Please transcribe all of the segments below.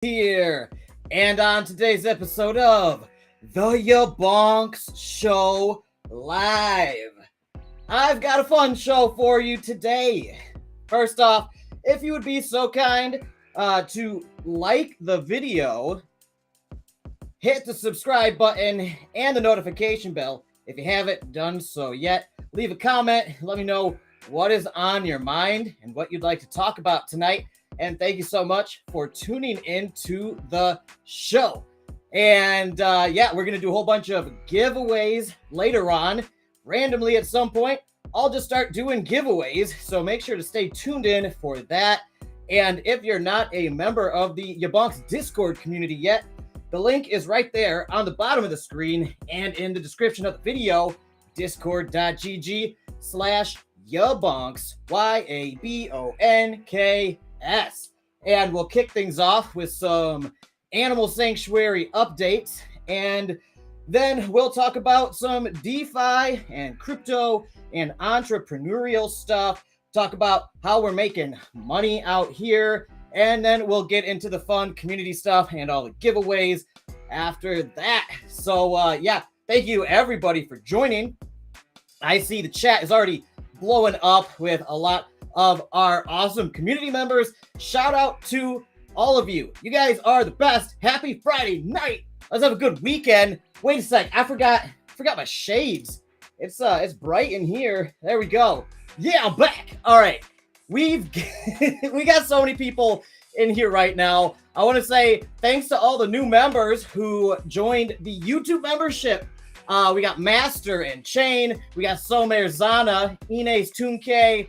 Here, and on today's episode of the YaBonks Show Live, I've got a fun show for you today. First off, if you would be so kind to like the video, hit the subscribe button and the notification bell if you haven't done so yet. Leave a comment, let me know what is on your mind and what you'd like to talk about tonight. And thank you so much for tuning into the show. And we're going to do a whole bunch of giveaways later on. Randomly at some point, I'll just start doing giveaways. So make sure to stay tuned in for that. And if you're not a member of the YaBonks Discord community yet, the link is right there on the bottom of the screen and in the description of the video, discord.gg/YaBonks, YaBonks. And we'll kick things off with some Animal Sanctuary updates, and then we'll talk about some DeFi and crypto and entrepreneurial stuff, talk about how we're making money out here, and then we'll get into the fun community stuff and all the giveaways after that. So thank you everybody for joining. I see the chat is already blowing up with a lot of our awesome community members. Shout out to all of you. You guys are the best. Happy Friday night. Let's have a good weekend. Wait a sec. I forgot my shades. It's bright in here. There we go. Yeah, I'm back. All right. We got so many people in here right now. I want to say thanks to all the new members who joined the YouTube membership. We got Master and Chain. We got Somer Zana, Ines Tunke.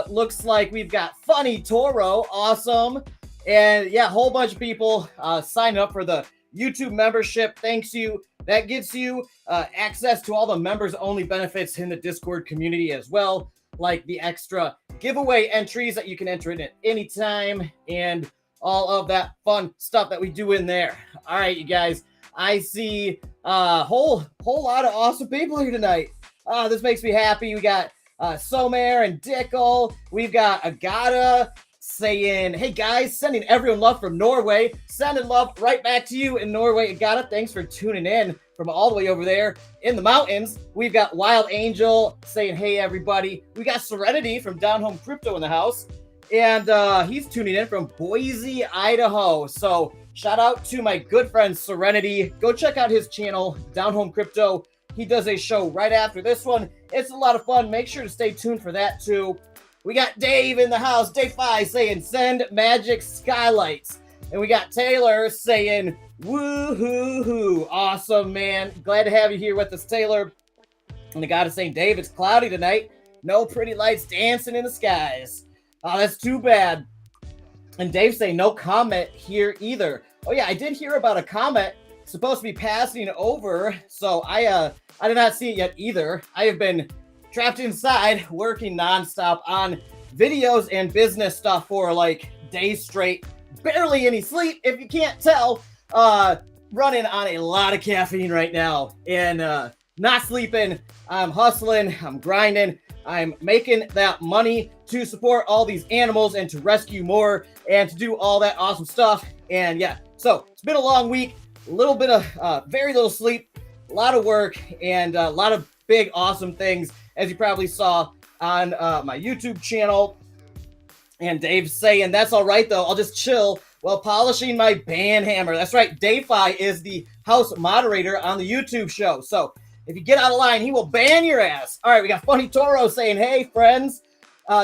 Looks like we've got Funny Toro, awesome, and a whole bunch of people signed up for the YouTube membership. Thanks you. That gives you access to all the members only benefits in the Discord community as well, like the extra giveaway entries that you can enter in at any time and all of that fun stuff that we do in there. All right, you guys, I see a whole lot of awesome people here tonight. This makes me happy. We got Somer and Dickel. We've got Agata saying, hey guys, sending everyone love from Norway. Sending love right back to you in Norway. Agata, thanks for tuning in from all the way over there in the mountains. We've got Wild Angel saying, hey everybody. We got Serenity from Down Home Crypto in the house. And he's tuning in from Boise, Idaho. So shout out to my good friend Serenity. Go check out his channel, Down Home Crypto. He does a show right after this one. It's a lot of fun. Make sure to stay tuned for that too. We got Dave in the house, DeFi, saying send magic skylights. And we got Taylor saying woo-hoo-hoo. Awesome, man. Glad to have you here with us, Taylor. And the guy is saying, Dave, it's cloudy tonight. No pretty lights dancing in the skies. Oh, that's too bad. And Dave saying no comment here either. Oh yeah, I did hear about a comment supposed to be passing over, so I did not see it yet either. I have been trapped inside working nonstop on videos and business stuff for like days straight, barely any sleep if you can't tell. Running on a lot of caffeine right now and not sleeping. I'm hustling, I'm grinding, I'm making that money to support all these animals and to rescue more and to do all that awesome stuff. And so it's been a long week. A little bit of very little sleep, a lot of work, and a lot of big, awesome things, as you probably saw on my YouTube channel. And Dave's saying, that's all right, though. I'll just chill while polishing my band hammer. That's right. DeFi is the house moderator on the YouTube show. So if you get out of line, he will ban your ass. All right, we got Funny Toro saying, hey, friends.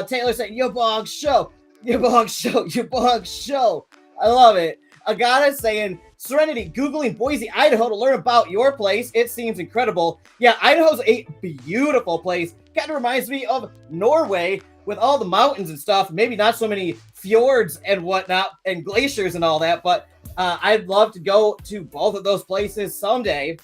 Taylor saying, YaBonks Show. YaBonks Show. YaBonks Show. I love it. Agata saying, Serenity, Googling Boise, Idaho to learn about your place. It seems incredible. Yeah, Idaho's a beautiful place. Kind of reminds me of Norway with all the mountains and stuff. Maybe not so many fjords and whatnot and glaciers and all that, but I'd love to go to both of those places someday.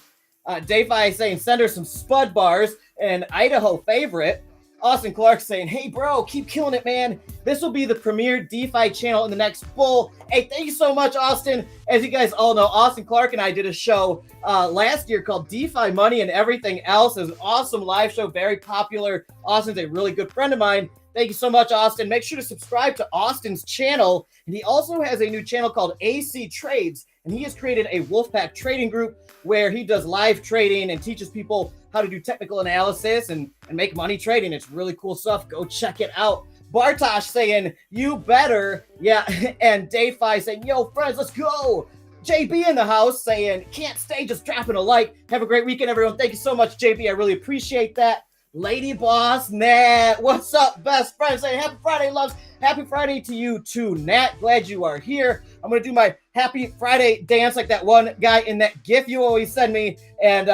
DeFi saying, send her some Spud bars, an Idaho favorite. Austin Clark saying, hey, bro, keep killing it, man. This will be the premier DeFi channel in the next bull. Hey, thank you so much, Austin. As you guys all know, Austin Clark and I did a show last year called DeFi Money and Everything Else. It was an awesome live show, very popular. Austin's a really good friend of mine. Thank you so much, Austin. Make sure to subscribe to Austin's channel. And he also has a new channel called AC Trades. And he has created a Wolfpack trading group where he does live trading and teaches people how to do technical analysis and make money trading. It's really cool stuff. Go check it out. Bartosh saying, you better. Yeah. And DeFi saying, yo, friends, let's go. JB in the house saying, can't stay, just dropping a like. Have a great weekend, everyone. Thank you so much, JB. I really appreciate that. Lady Boss, Nat, what's up, best friend? Saying happy Friday, loves. Happy Friday to you too, Nat. Glad you are here. I'm going to do my happy Friday dance like that one guy in that GIF you always send me. And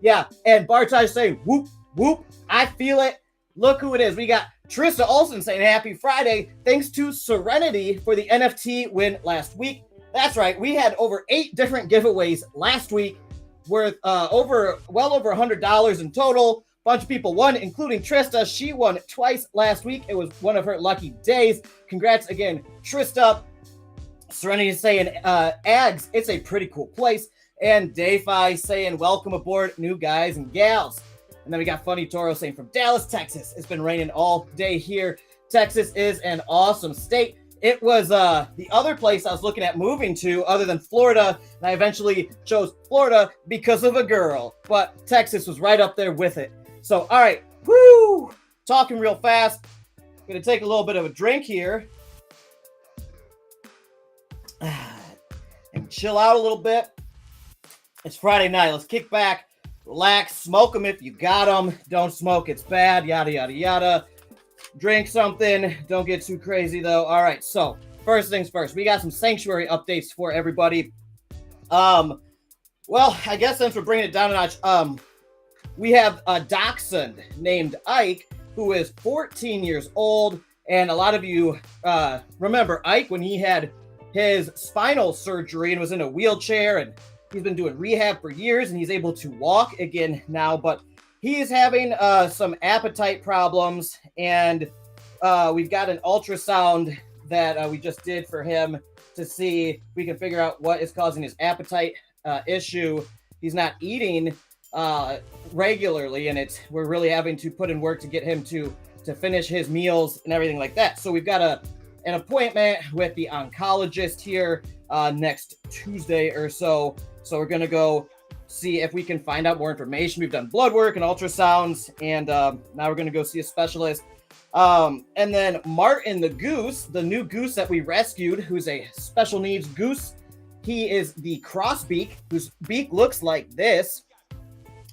yeah, and Bartosh saying, whoop, whoop. I feel it. Look who it is. We got Trista Olsen saying happy Friday. Thanks to Serenity for the NFT win last week. That's right. We had over 8 different giveaways last week worth well over $100 in total. Bunch of people won, including Trista. She won twice last week. It was one of her lucky days. Congrats again, Trista. Serenity is saying, ads, it's a pretty cool place. And DeFi saying, welcome aboard, new guys and gals. And then we got Funny Toro saying, from Dallas, Texas. It's been raining all day here. Texas is an awesome state. It was the other place I was looking at moving to other than Florida. And I eventually chose Florida because of a girl. But Texas was right up there with it. So, all right. Woo! Talking real fast. Going to take a little bit of a drink here. And chill out a little bit. It's Friday night. Let's kick back, relax, smoke them if you got them. Don't smoke. It's bad. Yada, yada, yada. Drink something. Don't get too crazy, though. All right. So, first things first. We got some sanctuary updates for everybody. Well, I guess since we're bringing it down a notch, we have a dachshund named Ike, who is 14 years old. And a lot of you remember Ike when he had his spinal surgery and was in a wheelchair. And he's been doing rehab for years, and he's able to walk again now. But he is having some appetite problems. And we've got an ultrasound that we just did for him to see if we can figure out what is causing his appetite issue. He's not eating regularly, and we're really having to put in work to get him to finish his meals and everything like that. So we've got an appointment with the oncologist here next Tuesday or so. So we're going to go see if we can find out more information. We've done blood work and ultrasounds, and now we're going to go see a specialist. And then Martin the goose, the new goose that we rescued, who's a special needs goose. He is the crossbeak, whose beak looks like this.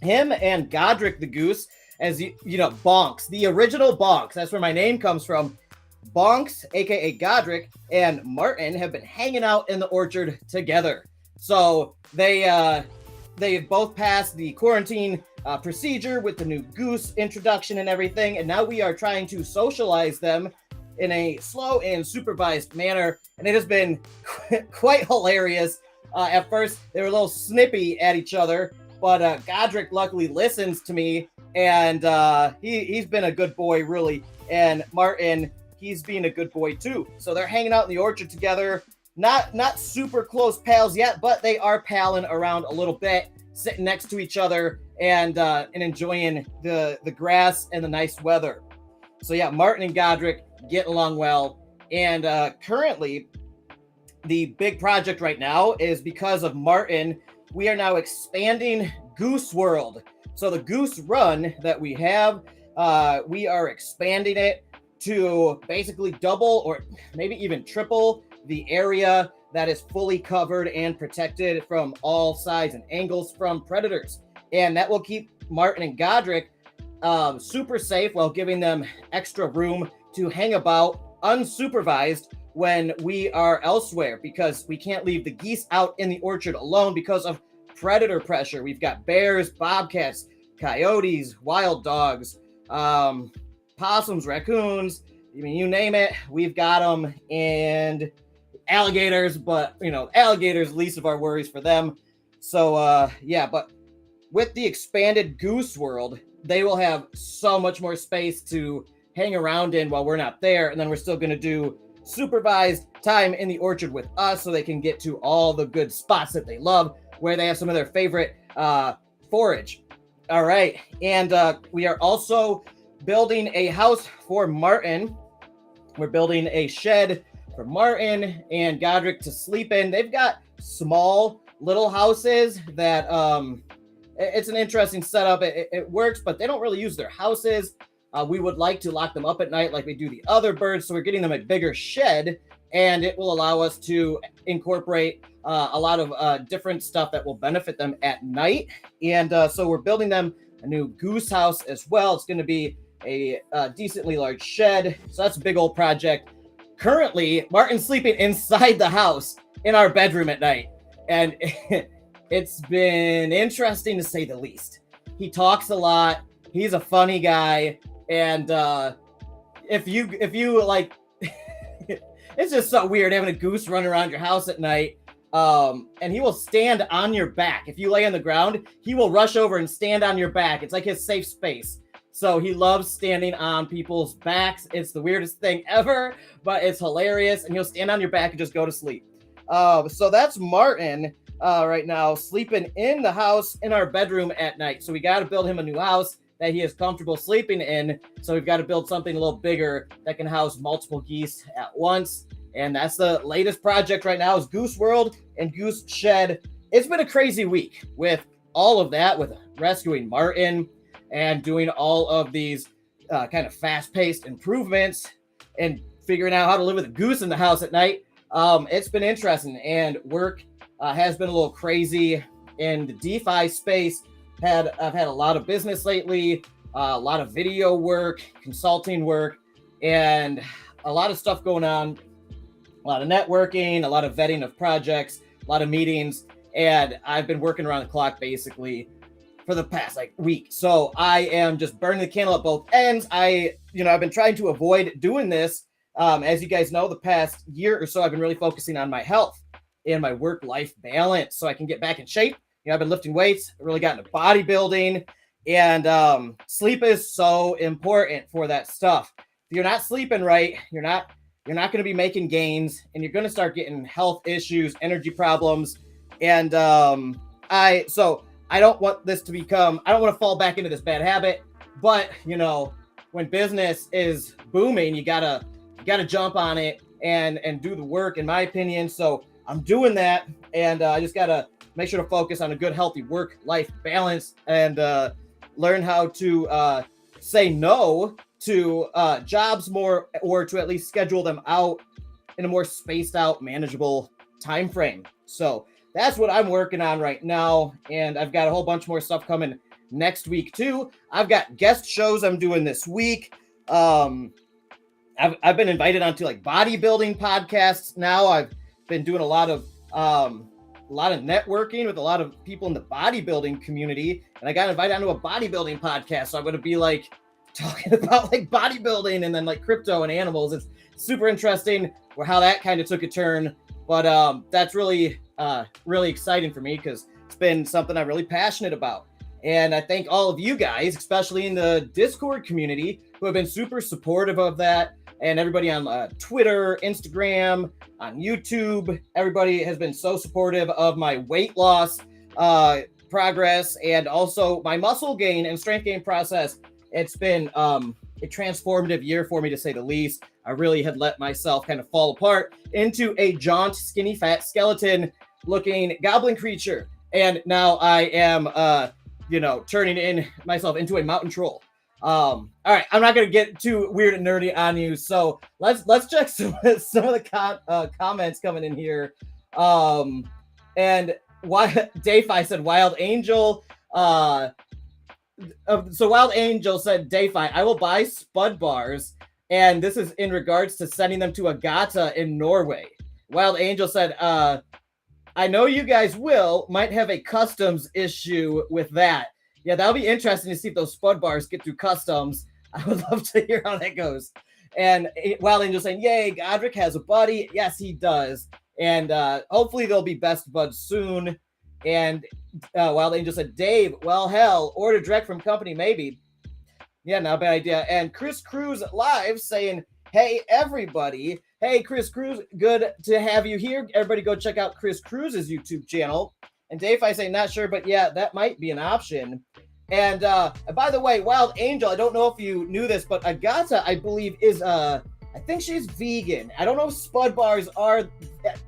Him and Godric the goose, as you know, Bonks, the original Bonks. That's where my name comes from. Bonks, aka Godric, and Martin have been hanging out in the orchard together. So they both passed the quarantine procedure with the new goose introduction and everything, and now we are trying to socialize them in a slow and supervised manner, and it has been quite hilarious. At first, they were a little snippy at each other, but Godric luckily listens to me, and he's been a good boy, really, and Martin, he's being a good boy, too. So they're hanging out in the orchard together. Not super close pals yet, but they are palling around a little bit, sitting next to each other and enjoying the grass and the nice weather. So yeah, Martin and Godric get along well. And currently, the big project right now is because of Martin, we are now expanding Goose World. So the Goose Run that we have, we are expanding it to basically double or maybe even triple the area that is fully covered and protected from all sides and angles from predators. And that will keep Martin and Godric super safe while giving them extra room to hang about unsupervised when we are elsewhere, because we can't leave the geese out in the orchard alone because of predator pressure. We've got bears, bobcats, coyotes, wild dogs, possums, raccoons, I mean, you name it, we've got them, and alligators, but you know, alligators, least of our worries for them. So yeah, but with the expanded Goose World, they will have so much more space to hang around in while we're not there, and then we're still going to do supervised time in the orchard with us so they can get to all the good spots that they love, where they have some of their favorite forage. All right, and we are also building a house for Martin. We're building a shed for Martin and Godric to sleep in. They've got small little houses that it's an interesting setup. It works, but they don't really use their houses. We would like to lock them up at night like we do the other birds. So we're getting them a bigger shed, and it will allow us to incorporate a lot of different stuff that will benefit them at night. And so we're building them a new goose house as well. It's going to be a decently large shed. So that's a big old project. Currently, Martin's sleeping inside the house in our bedroom at night. And it's been interesting to say the least. He talks a lot. He's a funny guy. And if you like, it's just so weird having a goose run around your house at night. And he will stand on your back. If you lay on the ground, he will rush over and stand on your back. It's like his safe space. So he loves standing on people's backs. It's the weirdest thing ever, but it's hilarious. And he'll stand on your back and just go to sleep. So that's Martin right now, sleeping in the house in our bedroom at night. So we got to build him a new house that he is comfortable sleeping in. So we've got to build something a little bigger that can house multiple geese at once. And that's the latest project right now is Goose World and Goose Shed. It's been a crazy week with all of that, with rescuing Martin and doing all of these kind of fast-paced improvements and figuring out how to live with a goose in the house at night. It's been interesting, and work has been a little crazy in the DeFi space. I've had a lot of business lately, a lot of video work, consulting work, and a lot of stuff going on, a lot of networking, a lot of vetting of projects, a lot of meetings, and I've been working around the clock basically for the past week. So I am just burning the candle at both ends. I've been trying to avoid doing this. As you guys know, the past year or so, I've been really focusing on my health and my work-life balance so I can get back in shape. I've been lifting weights, really got into bodybuilding, and sleep is so important for that stuff. If you're not sleeping right, you're not going to be making gains, and you're going to start getting health issues, energy problems. And I don't want this to become, I don't want to fall back into this bad habit, but when business is booming, you gotta jump on it and do the work, in my opinion. So I'm doing that, and I just gotta make sure to focus on a good, healthy work-life balance and learn how to say no to jobs more, or to at least schedule them out in a more spaced out, manageable time frame. So that's what I'm working on right now, and I've got a whole bunch more stuff coming next week too. I've got guest shows I'm doing this week. I've been invited onto bodybuilding podcasts now. I've been doing a lot of networking with a lot of people in the bodybuilding community, and I got invited onto a bodybuilding podcast. So I'm going to be talking about bodybuilding and then crypto and animals. It's super interesting how that kind of took a turn, but that's really exciting for me because it's been something I'm really passionate about. And I thank all of you guys, especially in the Discord community, who have been super supportive of that. And everybody on Twitter, Instagram, on YouTube, everybody has been so supportive of my weight loss progress and also my muscle gain and strength gain process. It's been a transformative year for me, to say the least. I really had let myself kind of fall apart into a jaunt, skinny, fat, skeleton-looking goblin creature. And now I am, turning myself into a mountain troll. All right, I'm not going to get too weird and nerdy on you, so let's check some of the comments coming in here. And why DeFi said Wild Angel. So Wild Angel said, DeFi, I will buy spud bars, and this is in regards to sending them to Elgato in Norway. Wild Angel said, I know you guys might have a customs issue with that. Yeah, that'll be interesting to see if those spud bars get through customs. I would love to hear how that goes. And Wild Angel saying, yay, Godric has a buddy. Yes, he does. And hopefully they'll be best buds soon. And Wild Angel said, Dave, well, hell, order direct from company, maybe. Yeah, not a bad idea. And Chris Cruz live saying, hey, everybody. Hey, Chris Cruz, good to have you here. Everybody go check out Chris Cruz's YouTube channel. And Dave, I say, not sure, but yeah, that might be an option. And by the way, Wild Angel, I don't know if you knew this, but Agata, I believe, is I think she's vegan. I don't know if Spud bars are.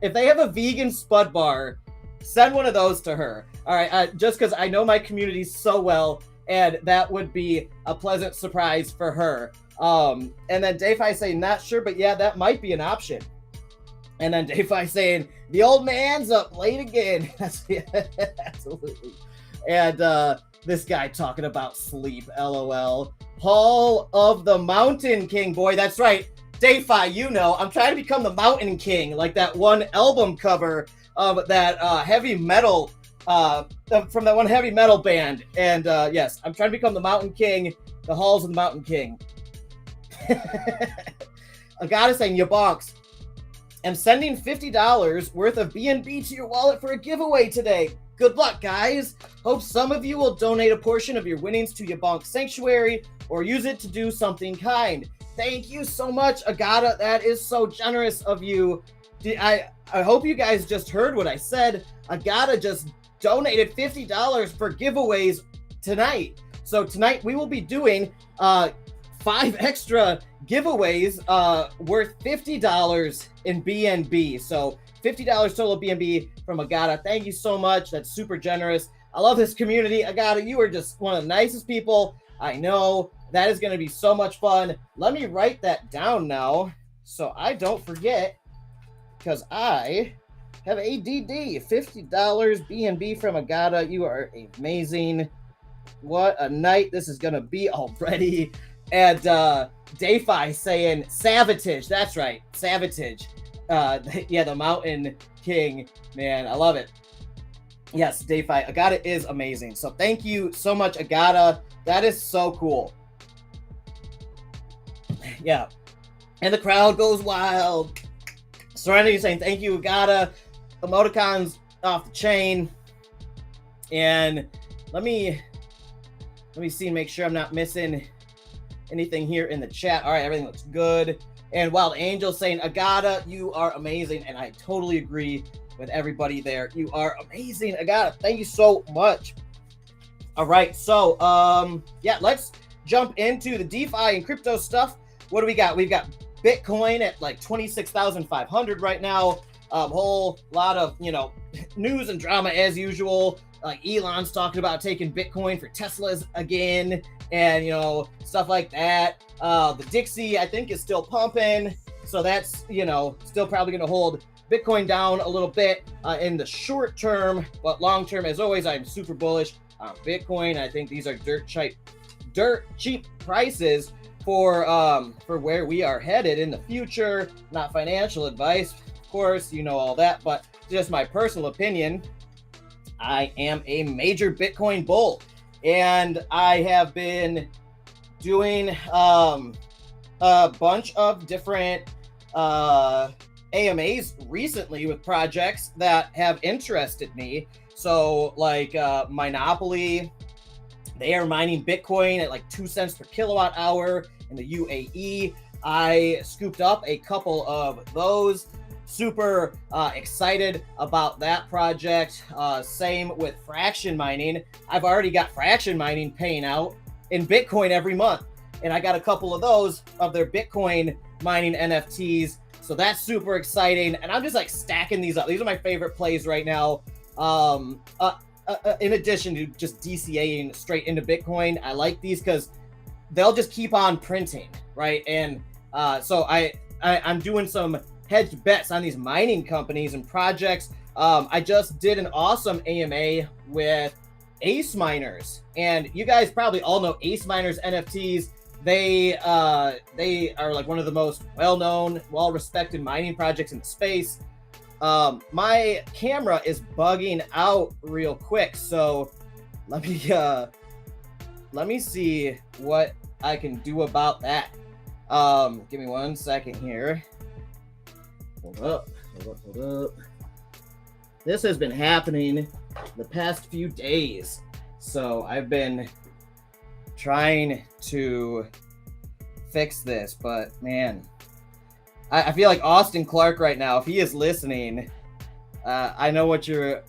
If they have a vegan Spud bar, send one of those to her. All right, just because I know my community so well, and that would be a pleasant surprise for her. And then DeFi saying, not sure, but yeah, that might be an option. And then DeFi saying, the old man's up late again. Absolutely. And this guy talking about sleep, LOL. Hall of the Mountain King, boy, that's right. DeFi, you know, I'm trying to become the Mountain King, like that one album cover of that heavy metal, from that one heavy metal band. And yes, I'm trying to become the Mountain King, the Halls of the Mountain King. I gotta say, YaBonks, I'm sending $50 worth of BNB to your wallet for a giveaway today. Good luck, guys. Hope some of you will donate a portion of your winnings to YaBonks Sanctuary or use it to do something kind. Thank you so much, Agata. That is so generous of you. I hope you guys just heard what I said. Agata just donated $50 for giveaways tonight. So tonight we will be doing 5 extra giveaways worth $50 in BNB. So $50 total BNB from Agata. Thank you so much. That's super generous. I love this community. Agata, you are just one of the nicest people I know. That is going to be so much fun. Let me write that down now so I don't forget, because I have ADD. $50 BNB from Agata. You are amazing. What a night this is going to be already. And DeFi saying Savatage. That's right, Savatage. Yeah, the Mountain King. Man, I love it. Yes, DeFi. Agata is amazing. So thank you so much, Agata. That is so cool. Yeah. And the crowd goes wild. Serenity saying thank you, Agata. Emoticons off the chain. And let me see and make sure I'm not missing anything here in the chat. All right, everything looks good. And Wild Angel saying, Agata, you are amazing. And I totally agree with everybody there. You are amazing, Agata. Thank you so much. All right, so yeah, let's jump into the DeFi and crypto stuff. What do we got? We've got Bitcoin at like 26,500 right now. Whole lot of, news and drama as usual. Like Elon's talking about taking Bitcoin for Teslas again, and stuff like that. The Dixie, I think, is still pumping, so that's still probably going to hold Bitcoin down a little bit in the short term, but long term, as always, I'm super bullish on Bitcoin. I think these are dirt cheap prices for where we are headed in the future. Not financial advice, of course, all that, but just my personal opinion. I am a major Bitcoin bull, and I have been doing a bunch of different AMAs recently with projects that have interested me. So like Monopoly, they are mining Bitcoin at like 2 cents per kilowatt hour in the UAE. I scooped up a couple of those. Super excited about that project. Same with fraction mining. I've already got fraction mining paying out in Bitcoin every month, and I got a couple of those of their Bitcoin mining NFTs. So that's super exciting, and I'm just like stacking these up. These are my favorite plays right now. In addition to just DCAing straight into Bitcoin, I like these because they'll just keep on printing, right? And so I'm doing some hedged bets on these mining companies and projects. I just did an awesome AMA with Ace Miners, and you guys probably all know Ace Miners NFTs. They are like one of the most well-known, well-respected mining projects in the space. My camera is bugging out real quick, so let me see what I can do about that. Give me 1 second here. Hold up. This has been happening the past few days, so I've been trying to fix this, but man, I feel like Austin Clark right now. If he is listening, I know what you're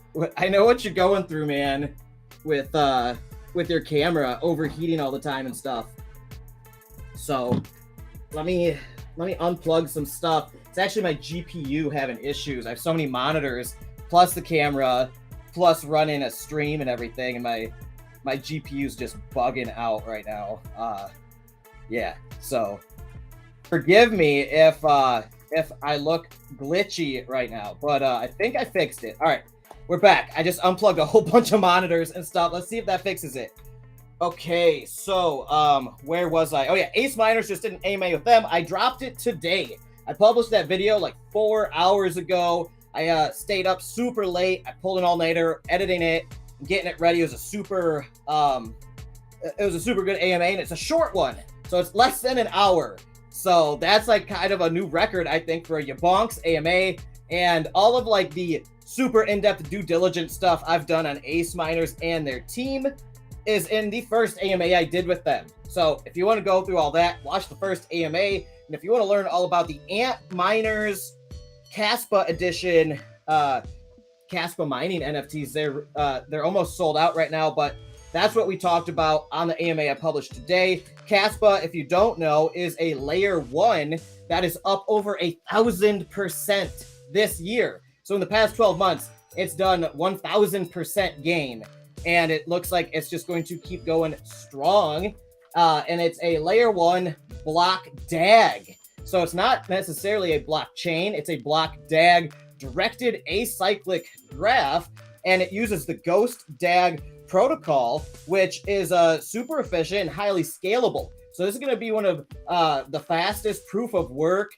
going through, man, with with your camera overheating all the time and stuff. So let me unplug some stuff. It's actually my GPU having issues. I have so many monitors, plus the camera, plus running a stream and everything, and my GPU's just bugging out right now. Yeah, so forgive me if I look glitchy right now, but I think I fixed it. All right, we're back. I just unplugged a whole bunch of monitors and stuff. Let's see if that fixes it. Okay, so where was I? Oh yeah, Ace Miners, just did an AMA with them. I dropped it today. I published that video like 4 hours ago. I stayed up super late. I pulled an all-nighter, editing it, getting it ready. It was a super good AMA, and it's a short one, so it's less than an hour. So that's like kind of a new record, I think, for a YaBonks AMA, and all of like the super in-depth due diligence stuff I've done on Ace Miners and their team is in the first AMA I did with them. So if you want to go through all that, watch the first AMA. And if you want to learn all about the Ant Miners Caspa edition, Caspa mining NFTs, they're almost sold out right now, but that's what we talked about on the AMA I published today. Caspa, if you don't know, is a layer 1 that is up over 1,000% this year. So in the past 12 months, it's done 1,000% gain. And it looks like it's just going to keep going strong. And it's a layer 1 block DAG. So it's not necessarily a blockchain. It's a block DAG directed acyclic graph. And it uses the Ghost DAG protocol, which is super efficient and highly scalable. So this is going to be one of the fastest proof of work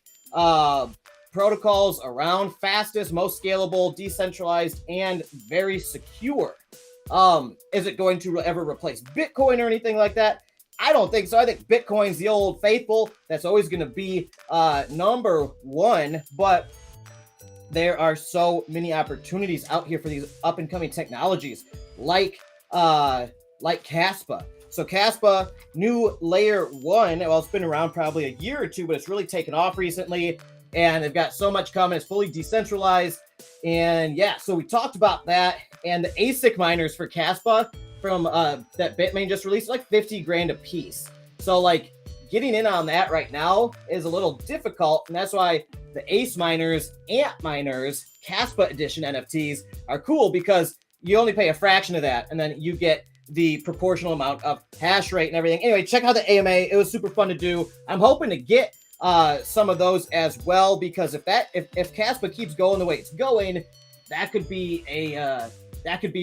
protocols around, fastest, most scalable, decentralized, and very secure. Is it going to ever replace Bitcoin or anything like that? I don't think so. I think Bitcoin's the old faithful. That's always going to be number one, but there are so many opportunities out here for these up and coming technologies like Caspa. So Caspa, new layer 1, well, it's been around probably a year or two, but it's really taken off recently, and they've got so much coming. It's fully decentralized. And yeah, so we talked about that, and the ASIC miners for Caspa from that Bitmain just released, like 50 grand a piece. So like getting in on that right now is a little difficult, and that's why the Ace Miners, Ant Miners, Caspa edition NFTs are cool, because you only pay a fraction of that, and then you get the proportional amount of hash rate and everything. Anyway, check out the AMA. It was super fun to do. I'm hoping to get some of those as well, because if Caspa keeps going the way it's going, that could be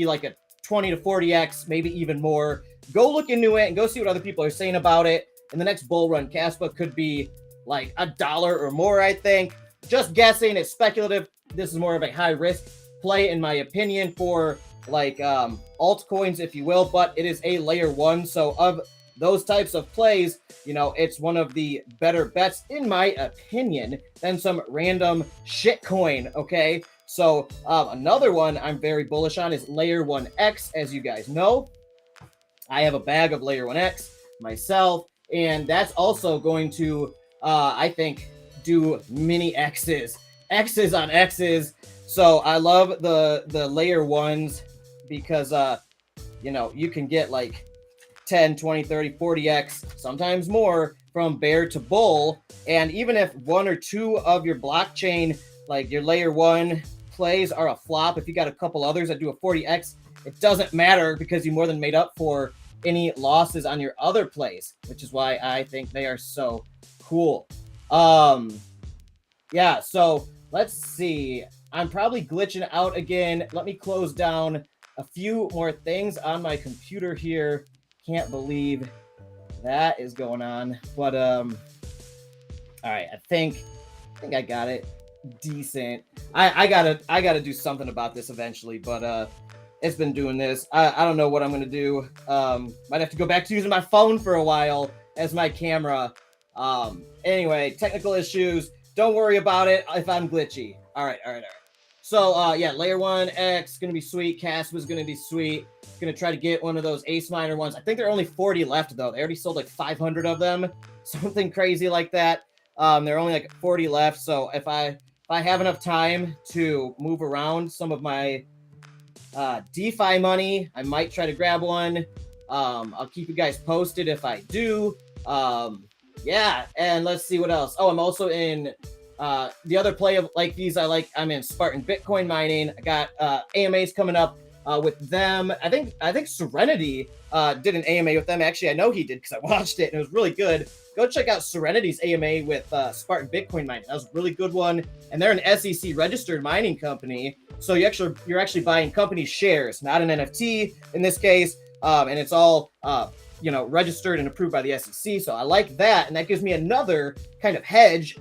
like a 20 to 40x, maybe even more. Go look into it and go see what other people are saying about it. In the next bull run, Caspa could be like $1 or more, I think. Just guessing, it's speculative. This is more of a high risk play, in my opinion, for like altcoins, if you will, but it is a layer 1. So of those types of plays, you know, it's one of the better bets, in my opinion, than some random shitcoin. Okay. So another one I'm very bullish on is layer 1X. As you guys know, I have a bag of layer 1X myself, and that's also going to, I think, do mini X's on X's. So I love the layer 1s because, you know, you can get like 10, 20, 30, 40x, sometimes more, from bear to bull. And even if one or two of your blockchain, like your layer 1 plays, are a flop, if you got a couple others that do a 40x, it doesn't matter, because you more than made up for any losses on your other plays, which is why I think they are so cool. Yeah, so let's see. I'm probably glitching out again. Let me close down a few more things on my computer here. Can't believe that is going on. But all right, I think I got it decent. I gotta do something about this eventually, but it's been doing this. I don't know what I'm gonna do. Might have to go back to using my phone for a while as my camera. Anyway, technical issues. Don't worry about it if I'm glitchy. All right. So yeah, layer 1X gonna be sweet. Caspa's gonna be sweet. Gonna try to get one of those Ace Miner ones. I think there are only 40 left though. They already sold like 500 of them, something crazy like that. There are only like 40 left. So if I have enough time to move around some of my DeFi money, I might try to grab one. I'll keep you guys posted if I do. Yeah, and let's see what else. Oh, I'm also in the other play of like these. I'm in Spartan Bitcoin mining. I got AMAs coming up with them. I think Serenity did an AMA with them. Actually, I know he did because I watched it and it was really good. Go check out Serenity's AMA with Spartan Bitcoin mining. That was a really good one. And they're an SEC registered mining company. So you're actually buying company shares, not an NFT in this case. And it's all registered and approved by the SEC. So I like that. And that gives me another kind of hedge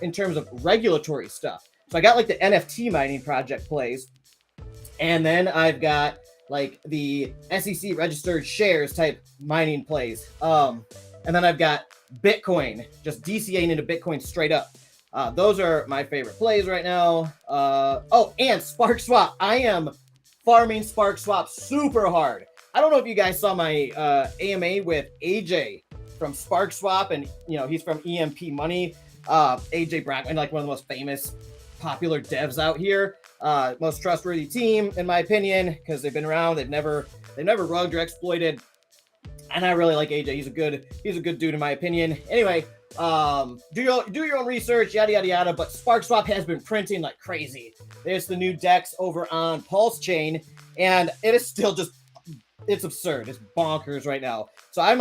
in terms of regulatory stuff. So I got like the NFT mining project plays. And then I've got like the SEC registered shares type mining plays. And then I've got Bitcoin, just DCAing into Bitcoin straight up. Those are my favorite plays right now. And Spark Swap. I am farming Spark Swap super hard. I don't know if you guys saw my AMA with AJ from Spark Swap, and he's from EMP Money. AJ Brackman, like one of the most famous, popular devs out here. Most trustworthy team, in my opinion, because they've been around. They've never rugged or exploited. And I really like AJ. He's a good dude in my opinion. Anyway, do your own research, yada yada yada. But Spark Swap has been printing like crazy. There's the new DEX over on Pulse Chain, and it is still just it's absurd. It's bonkers right now. So I'm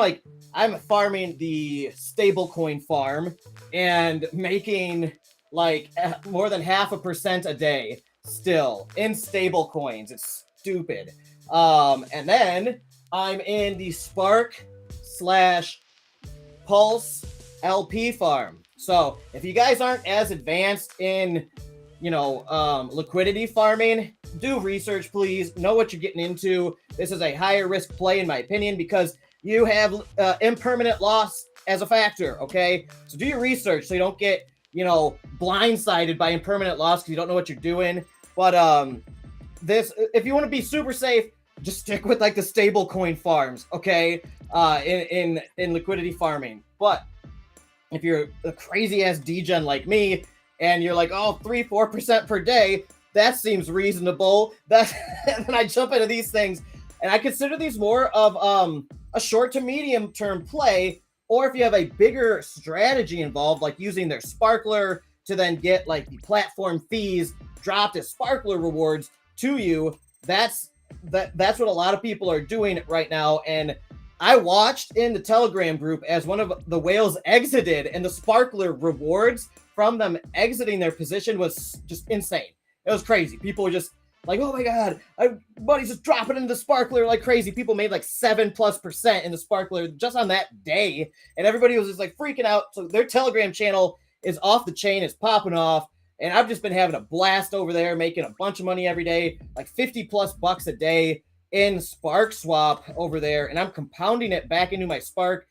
farming the stablecoin farm and making like more than 0.5% a day still in stable coins. It's stupid. And then I'm in the Spark/Pulse LP farm. So if you guys aren't as advanced in, liquidity farming, do research, please. Know what you're getting into. This is a higher risk play, in my opinion, because you have impermanent loss as a factor. Okay, so do your research so you don't get blindsided by impermanent loss because you don't know what you're doing. But if you want to be super safe, just stick with like the stable coin farms, okay? In liquidity farming. But if you're a crazy ass degen like me and you're like, 3-4% per day, that seems reasonable. And then I jump into these things, and I consider these more of a short to medium term play. Or if you have a bigger strategy involved, like using their Sparkler to then get like the platform fees dropped as Sparkler rewards to you, that's what a lot of people are doing right now. And I watched in the Telegram group as one of the whales exited, and the Sparkler rewards from them exiting their position was just insane. It was crazy. People were just like, oh my God, buddy's just dropping into the Sparkler like crazy. People made like 7+% in the Sparkler just on that day. And everybody was just like freaking out. So their Telegram channel is off the chain, it's popping off. And I've just been having a blast over there, making a bunch of money every day, like $50+ a day in Spark Swap over there. And I'm compounding it back into my Spark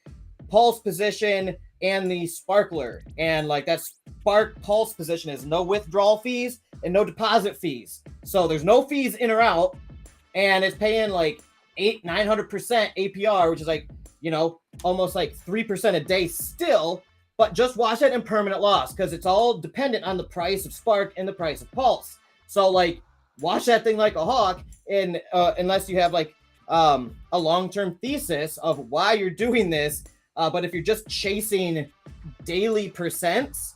Pulse position and the Sparkler. And like that Spark Pulse position is no withdrawal fees and no deposit fees. So there's no fees in or out. And it's paying like 900% APR, which is like, almost like 3% a day still. But just watch that impermanent loss because it's all dependent on the price of Spark and the price of Pulse. So like watch that thing like a hawk, and unless you have like a long-term thesis of why you're doing this. But if you're just chasing daily percents,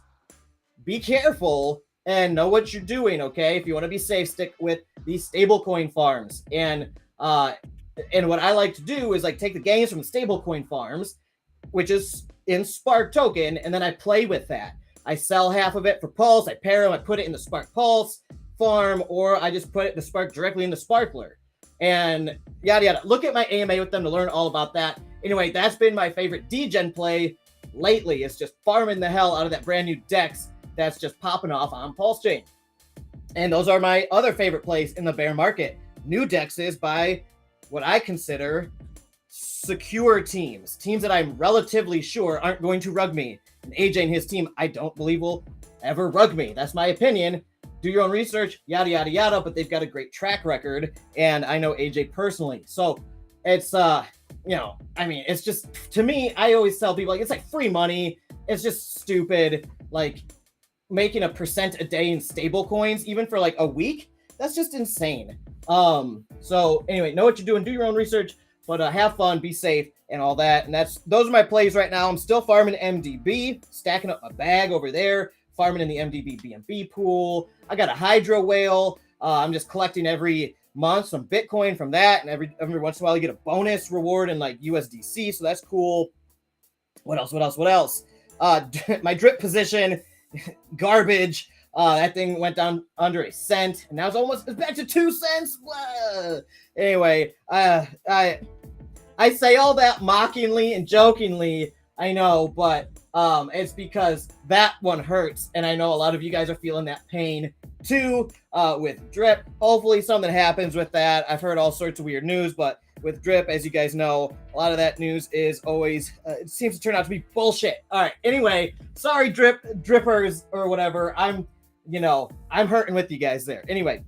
be careful and know what you're doing, okay? If you want to be safe, stick with these stablecoin farms. And what I like to do is like take the gains from the stablecoin farms, which is in Spark token, and then I play with that. I sell half of it for Pulse, I pair them, I put it in the Spark Pulse farm, or I just put the Spark directly in the Sparkler. And yada yada. Look at my AMA with them to learn all about that. Anyway, that's been my favorite degen play lately. It's just farming the hell out of that brand new DEX that's just popping off on Pulse Chain. And those are my other favorite plays in the bear market. New DEXs by what I consider secure teams that I'm relatively sure aren't going to rug me. And AJ and his team, I don't believe will ever rug me. That's my opinion. Do your own research, yada, yada, yada, but they've got a great track record, and I know AJ personally. So it's, it's just, to me, I always tell people, like, it's like free money. It's just stupid. Like, making 1% a day in stable coins, even for, like, a week, that's just insane. So, anyway, know what you're doing. Do your own research. But have fun, be safe, and all that. And those are my plays right now. I'm still farming MDB, stacking up my bag over there, farming in the MDB BNB pool. I got a Hydro Whale. I'm just collecting every month some Bitcoin from that, and every once in a while you get a bonus reward in like USDC, so that's cool. What else? My drip position, garbage. That thing went down under a cent, and now it's back to 2 cents. Blah. Anyway, I say all that mockingly and jokingly, I know, but it's because that one hurts, and I know a lot of you guys are feeling that pain too with drip. Hopefully something happens with that. I've heard all sorts of weird news, but with drip, as you guys know, a lot of that news is always it seems to turn out to be bullshit. All right, anyway, sorry drippers or whatever. I'm hurting with you guys there. Anyway,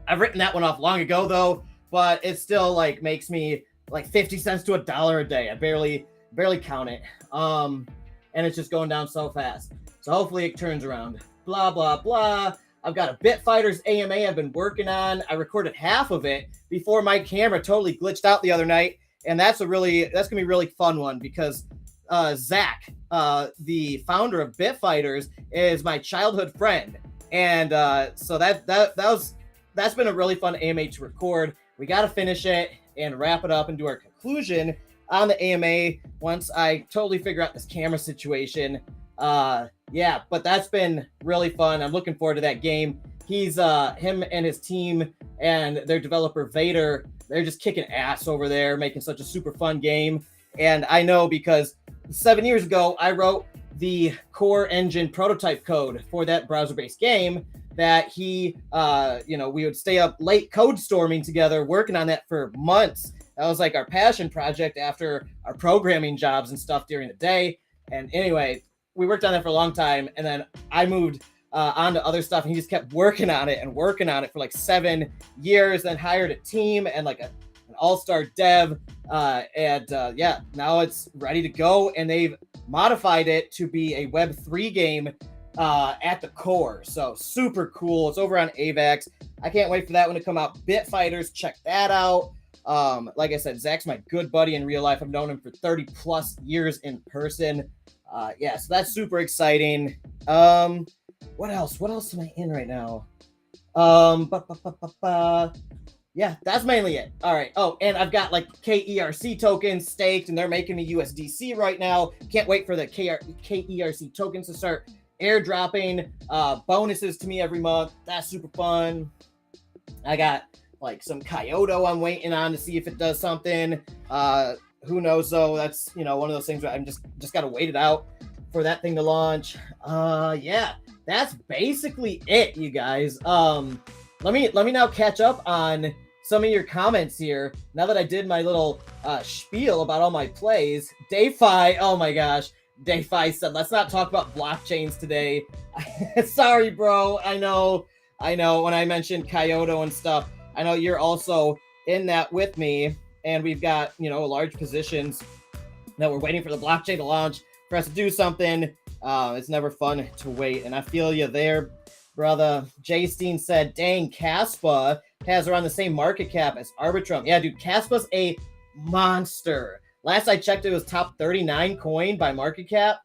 I've written that one off long ago though, but it still like makes me like 50 cents to $1 a day. I barely count it. And it's just going down so fast. So hopefully it turns around. Blah, blah, blah. I've got a Bitfighters AMA I've been working on. I recorded half of it before my camera totally glitched out the other night. And that's gonna be a really fun one because Zach, the founder of Bitfighters, is my childhood friend. And so that's been a really fun AMA to record. We got to finish it and wrap it up and do our conclusion on the AMA once I totally figure out this camera situation. But that's been really fun. I'm looking forward to that game. He's him and his team and their developer Vader, they're just kicking ass over there, making such a super fun game. And I know because 7 years ago I wrote the core engine prototype code for that browser-based game that we would stay up late code storming together, working on that for months. That was like our passion project after our programming jobs and stuff during the day. And anyway, we worked on that for a long time. And then I moved on to other stuff, and he just kept working on it for like 7 years, then hired a team and like an all-star dev. Now it's ready to go. And they've modified it to be a Web3 game at the core. So super cool. It's over on AVAX. I can't wait for that one to come out. Bitfighters, check that out. Like I said, Zach's my good buddy in real life. I've known him for 30 plus years in person. So that's super exciting. What else am I in right now? Yeah, that's mainly it. All right. Oh, and I've got like KERC tokens staked, and they're making me USDC right now. Can't wait for the KERC tokens to start airdropping bonuses to me every month. That's super fun. I got like some Kyoto I'm waiting on to see if it does something. Who knows though? That's one of those things where I'm just got to wait it out for that thing to launch. That's basically it, you guys. Let me now catch up on some of your comments here. Now that I did my little spiel about all my plays, DeFi, oh my gosh. DeFi said, let's not talk about blockchains today. Sorry, bro. I know. When I mentioned Kyoto and stuff, I know you're also in that with me. And we've got, large positions that we're waiting for the blockchain to launch for us to do something. It's never fun to wait. And I feel you there, brother. Jay Steen said, dang, Kaspa has around the same market cap as Arbitrum. Yeah, dude, Kaspa's a monster. Last I checked, it was top 39 coin by market cap.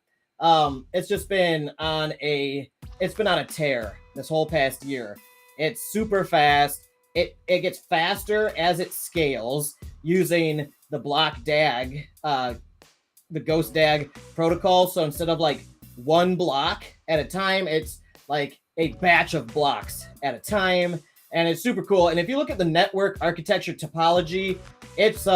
It's been on a tear this whole past year. It's super fast. It gets faster as it scales using the block DAG, the Ghost DAG protocol. So instead of like one block at a time, it's like a batch of blocks at a time. And it's super cool. And if you look at the network architecture topology, it's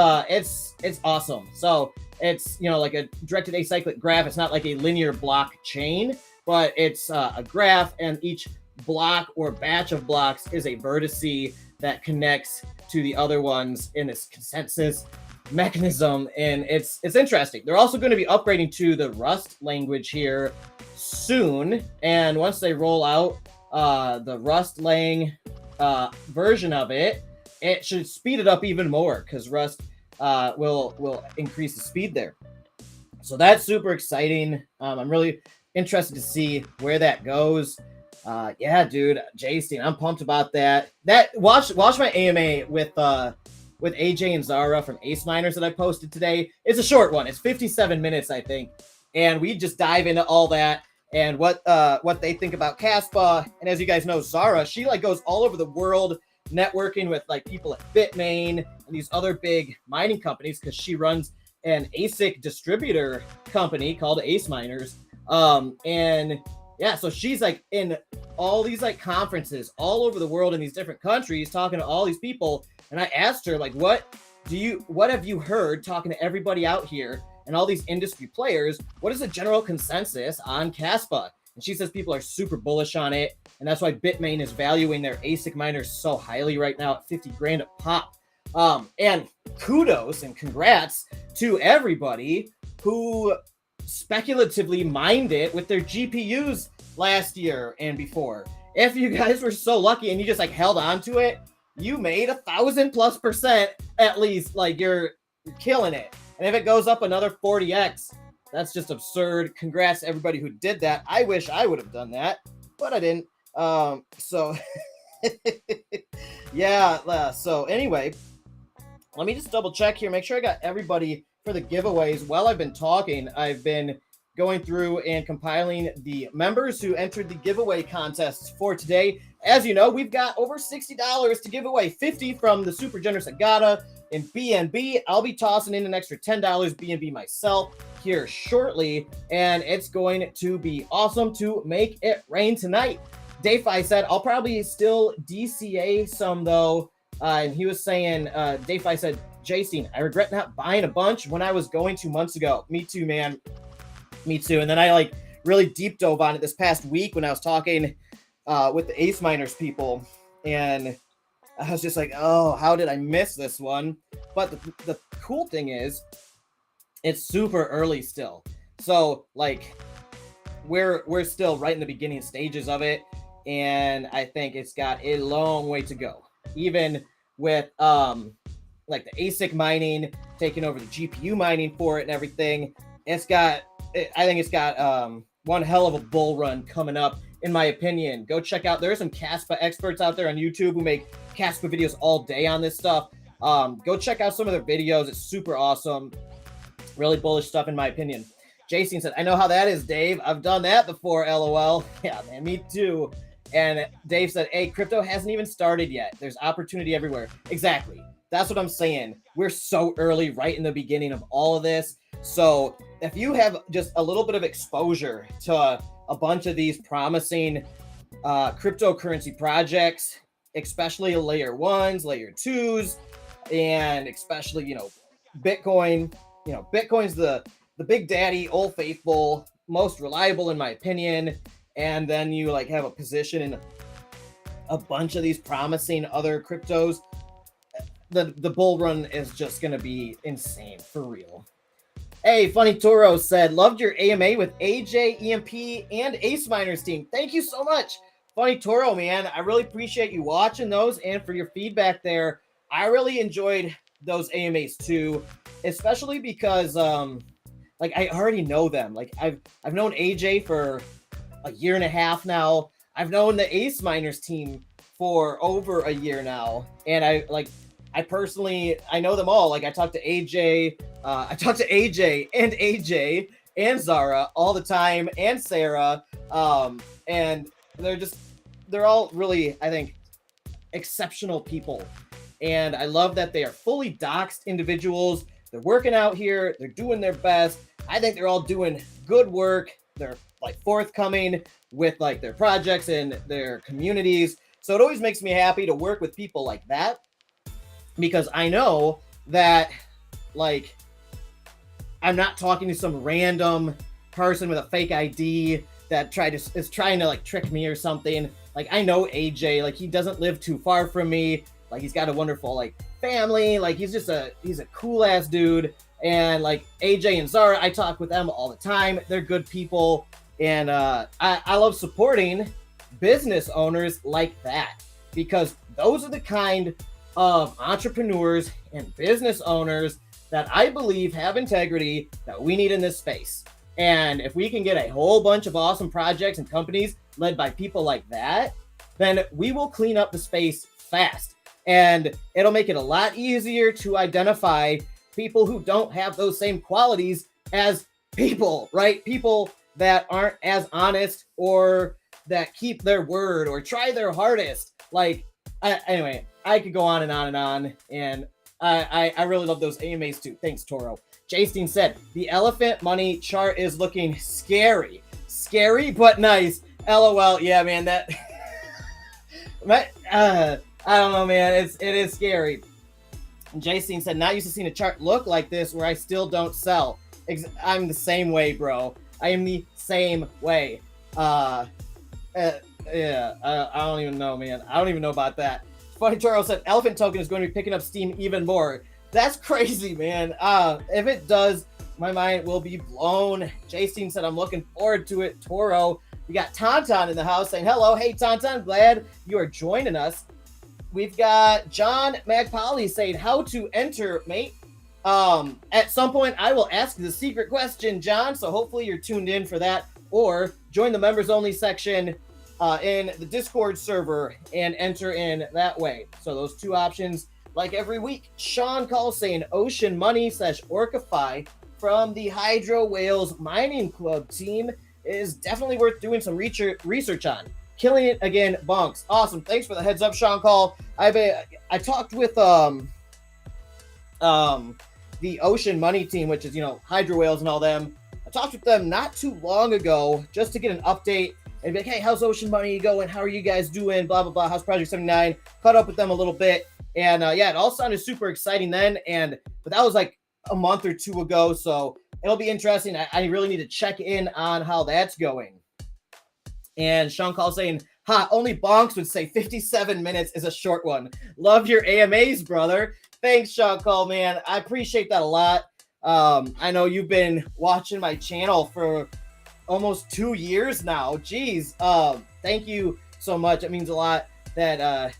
awesome. So it's, like a directed acyclic graph. It's not like a linear block chain, but it's a graph, and each block or batch of blocks is a vertice that connects to the other ones in this consensus mechanism. And it's interesting. They're also going to be upgrading to the Rust language here soon. And once they roll out the Rust Lang version of it, it should speed it up even more, because Rust will increase the speed there. So that's super exciting. I'm really interested to see where that goes. Dude, Jason, I'm pumped about that. Watch my AMA with with AJ and Zara from Ace Miners that I posted today. It's a short one. It's 57 minutes, I think. And we just dive into all that and what they think about Caspa. And as you guys know, Zara, she like goes all over the world networking with like people at Bitmain and these other big mining companies because she runs an ASIC distributor company called Ace Miners. And yeah, so she's like in all these like conferences all over the world in these different countries talking to all these people. And I asked her, like, what have you heard talking to everybody out here and all these industry players? What is the general consensus on Caspa? And she says people are super bullish on it. And that's why Bitmain is valuing their ASIC miners so highly right now at 50 grand a pop. And kudos and congrats to everybody who speculatively mined it with their GPUs last year and before. If you guys were so lucky and you just like held on to it, you made 1,000+% at least. Like you're killing it. And if it goes up another 40x, that's just absurd. Congrats to everybody who did that. I wish I would have done that, but I didn't. So yeah. So anyway, let me just double check here. Make sure I got everybody for the giveaways. While I've been talking, I've been going through and compiling the members who entered the giveaway contests for today. As you know, we've got over $60 to give away. 50 from the super generous Elgato and BNB. I'll be tossing in an extra $10 BNB myself here shortly, and it's going to be awesome to make it rain tonight. DeFi said, I'll probably still DCA some though. And he was saying, DeFi said, Jason, I regret not buying a bunch when I was going 2 months ago. Me too, man. Me too. And then I like really deep dove on it this past week when I was talking with the Ace Miners people. And I was just like, oh, how did I miss this one? But the cool thing is it's super early still. So like we're still right in the beginning stages of it. And I think it's got a long way to go. Even with like the ASIC mining, taking over the GPU mining for it and everything. I think it's got one hell of a bull run coming up, in my opinion. Go check out, there's some Caspa experts out there on YouTube who make Caspa videos all day on this stuff. Go check out some of their videos. It's super awesome. Really bullish stuff, in my opinion. Jason said, I know how that is, Dave. I've done that before, LOL. Yeah, man, me too. And Dave said, hey, crypto hasn't even started yet. There's opportunity everywhere. Exactly. That's what I'm saying. We're so early, right in the beginning of all of this. So if you have just a little bit of exposure to a bunch of these promising cryptocurrency projects, especially layer ones, layer twos, and especially, Bitcoin, Bitcoin's the big daddy, old faithful, most reliable, in my opinion. And then you like have a position in a bunch of these promising other cryptos. The bull run is just going to be insane for real. Hey, Funny Toro said, loved your AMA with AJ, EMP, and Ace Miners team. Thank you so much, Funny Toro, man. I really appreciate you watching those and for your feedback there. I really enjoyed those AMAs too, especially because like I already know them. Like I've known AJ for a year and a half now. I've known the Ace Miners team for over a year now, and I personally know them all. Like I talk to AJ and Zara all the time, and Sarah, and they're all really, I think, exceptional people. And I love that they are fully doxed individuals. They're working out here. They're doing their best. I think they're all doing good work. They're like forthcoming with like their projects and their communities. So it always makes me happy to work with people like that, because I know that like I'm not talking to some random person with a fake ID that is trying to like trick me or something. Like I know AJ, like he doesn't live too far from me. Like he's got a wonderful like family. Like he's a cool ass dude. And like AJ and Zara, I talk with them all the time. They're good people. And I love supporting business owners like that, because those are the kind of entrepreneurs and business owners that I believe have integrity that we need in this space. And if we can get a whole bunch of awesome projects and companies led by people like that, then we will clean up the space fast. And it'll make it a lot easier to identify people who don't have those same qualities as people, right? People that aren't as honest or that keep their word or try their hardest. Like, anyway, I could go on and on and on. And I really love those AMAs too. Thanks, Toro. Jason said, the elephant money chart is looking scary. Scary, but nice. LOL. Yeah, man, that... I don't know, man. It is scary. And Jason said, not used to seeing a chart look like this where I still don't sell. I'm the same way, bro. I am the same way. Yeah, I don't even know, man. I don't even know about that. Funny Toro said, elephant token is going to be picking up steam even more. That's crazy, man. If it does, my mind will be blown. Jason said, I'm looking forward to it. Toro, we got Tauntaun in the house saying, hello. Hey, Tauntaun, glad you are joining us. We've got John McPolly saying, how to enter, mate. At some point, I will ask the secret question, John, so hopefully you're tuned in for that, or join the members only section in the Discord server and enter in that way. So those two options, like every week. Sean calls saying Ocean Money / Orcify from the Hydro Whales Mining Club team is definitely worth doing some research on. Killing it again, Bonks. Awesome. Thanks for the heads up, Sean Call. I talked with the Ocean Money team, which is, Hydro Whales and all them. I talked with them not too long ago just to get an update and be like, hey, how's Ocean Money going? How are you guys doing? Blah, blah, blah. How's Project 79? Caught up with them a little bit. And yeah, it all sounded super exciting then. But that was like a month or two ago. So it'll be interesting. I really need to check in on how that's going. And Sean Call saying, only Bonks would say 57 minutes is a short one. Love your AMAs, brother. Thanks, Sean Call, man. I appreciate that a lot. I know you've been watching my channel for almost 2 years now. Jeez. Thank you so much. It means a lot that,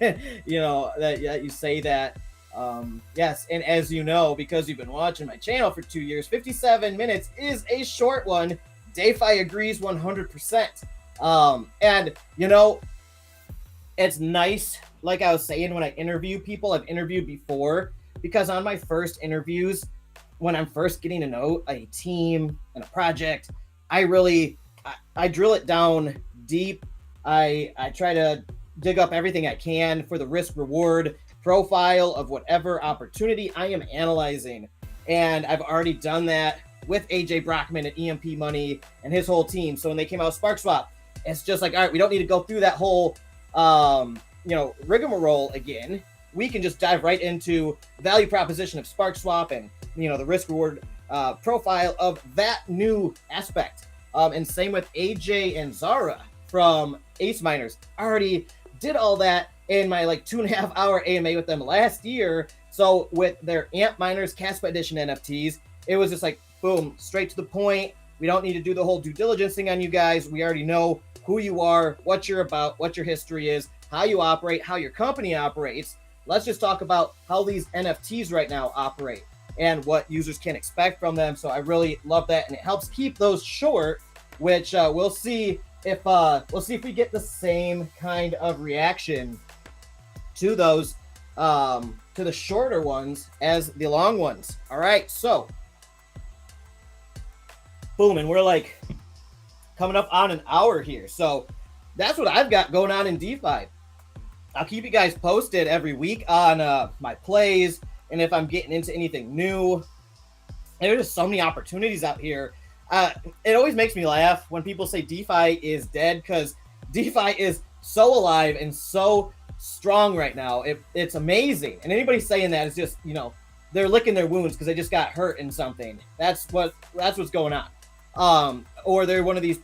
that you say that. Yes. And as you know, because you've been watching my channel for 2 years, 57 minutes is a short one. DeFi agrees 100%. And it's nice, like I was saying, when I interview people I've interviewed before, because on my first interviews, when I'm first getting to know a team and a project, I drill it down deep. I try to dig up everything I can for the risk reward profile of whatever opportunity I am analyzing. And I've already done that with AJ Brockman at EMP Money and his whole team. So when they came out with SparkSwap, it's just like, all right, we don't need to go through that whole, rigmarole again. We can just dive right into value proposition of SparkSwap and, the risk reward profile of that new aspect. And same with AJ and Zara from Ace Miners. I already did all that in my 2.5 hour AMA with them last year. So with their Amp Miners Caspa Edition NFTs, it was just like, boom, straight to the point. We don't need to do the whole due diligence thing on you guys. We already know who you are, what you're about, what your history is, how you operate, how your company operates. Let's just talk about how these NFTs right now operate and what users can expect from them. So I really love that, and it helps keep those short, which we'll see if we get the same kind of reaction to those to the shorter ones as the long ones. All right, so boom, and we're coming up on an hour here. So that's what I've got going on in DeFi. I'll keep you guys posted every week on my plays and if I'm getting into anything new. And there's just so many opportunities out here. It always makes me laugh when people say DeFi is dead, because DeFi is so alive and so strong right now. It's amazing. And anybody saying that is just, they're licking their wounds because they just got hurt in something. That's what's going on. Or they're one of these,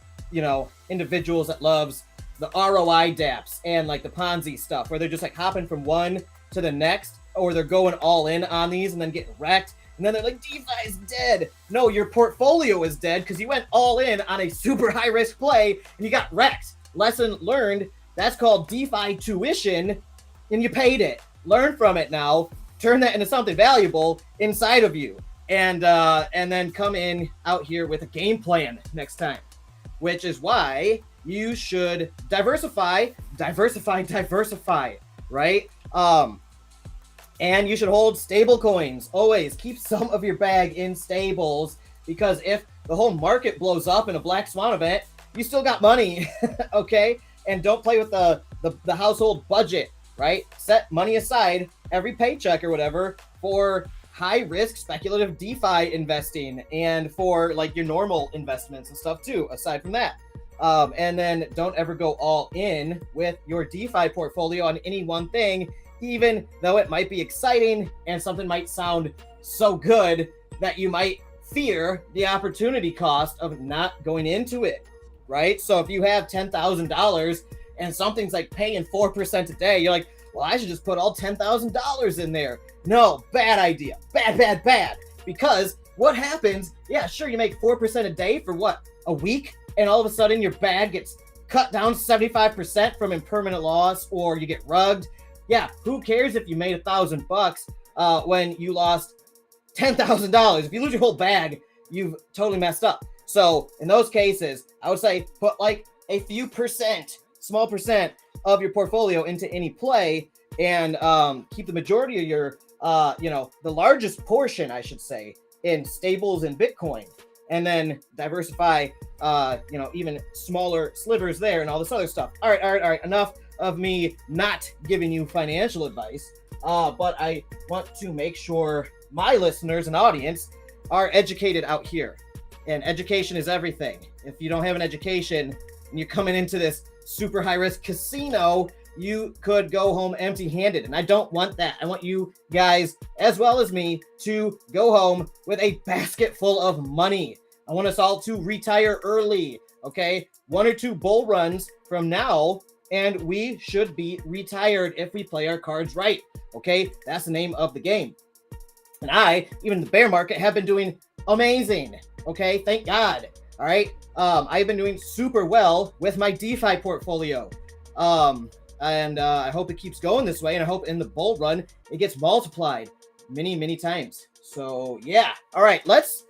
individuals that loves the ROI dApps and the Ponzi stuff, where they're just hopping from one to the next, or they're going all in on these and then getting wrecked. And then they're like, DeFi is dead. No, your portfolio is dead because you went all in on a super high risk play and you got wrecked. Lesson learned. That's called DeFi tuition, and you paid it. Learn from it now. Turn that into something valuable inside of you. And then come in out here with a game plan next time, which is why you should diversify, right? And you should hold stable coins. Always keep some of your bag in stables, because if the whole market blows up in a black swan event, you still got money. Okay? And don't play with the household budget, right? Set money aside every paycheck or whatever for high risk speculative DeFi investing and for like your normal investments and stuff too, aside from that. And then don't ever go all in with your DeFi portfolio on any one thing, even though it might be exciting and something might sound so good that you might fear the opportunity cost of not going into it, right? So if you have $10,000 and something's like paying 4% a day, you're like, well, I should just put all $10,000 in there. No, bad idea. Bad. Because what happens, yeah, sure, you make 4% a day for what, a week? And all of a sudden your bag gets cut down 75% from impermanent loss, or you get rugged. Yeah, who cares if you made $1,000 when you lost $10,000? If you lose your whole bag, you've totally messed up. So in those cases, I would say put like a few percent, small percent of your portfolio into any play, and keep the majority of your, the largest portion, I should say, in stables and Bitcoin, and then diversify, even smaller slivers there and all this other stuff. All right. Enough of me not giving you financial advice, but I want to make sure my listeners and audience are educated out here, and education is everything. If you don't have an education and you're coming into this super high risk casino, you could go home empty handed, and I don't want that. I want you guys, as well as me, to go home with a basket full of money. I want us all to retire early, okay? 1 or 2 bull runs from now, and we should be retired if we play our cards right, okay? That's the name of the game. And I, even in the bear market, have been doing amazing, okay? Thank God, all right? I've been doing super well with my DeFi portfolio. And I hope it keeps going this way, and I hope in the bull run, it gets multiplied many times. So yeah, all right, let's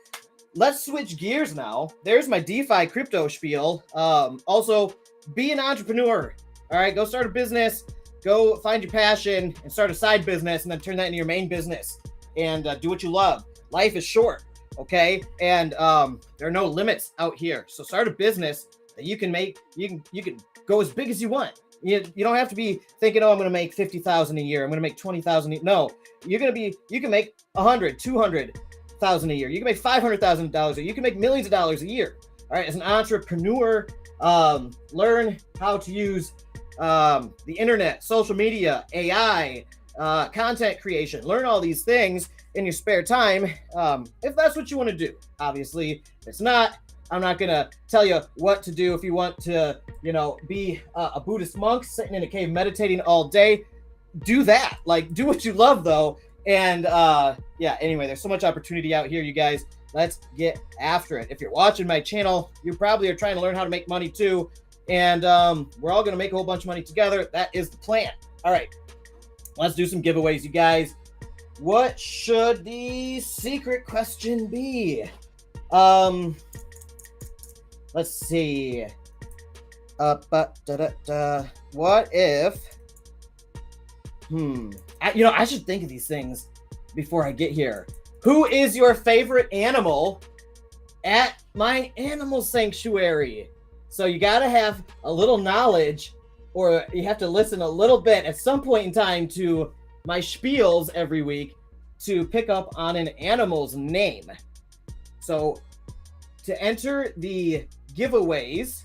switch gears now. There's my DeFi crypto spiel. Also, be an entrepreneur. All right, go start a business, go find your passion and start a side business, and then turn that into your main business, and do what you love. Life is short, okay? And there are no limits out here. So start a business that you can make. You can go as big as you want. You don't have to be thinking, oh, I'm going to make $50,000 a year. I'm going to make $20,000. No, you can make $100,000, $200,000 a year. You can make $500,000 a year. You can make millions of dollars a year. All right. As an entrepreneur, learn how to use the internet, social media, AI, content creation. Learn all these things in your spare time, if that's what you want to do. Obviously, if it's not, I'm not going to tell you what to do. If you want to, be a Buddhist monk sitting in a cave meditating all day, do that. Like, do what you love, though. And anyway, there's so much opportunity out here, you guys. Let's get after it. If you're watching my channel, you probably are trying to learn how to make money too. And we're all going to make a whole bunch of money together. That is the plan. All right, let's do some giveaways, you guys. What should the secret question be? Let's see. What if? I should think of these things before I get here. Who is your favorite animal at my animal sanctuary? So you got to have a little knowledge, or you have to listen a little bit at some point in time to my spiels every week to pick up on an animal's name. So to enter the giveaways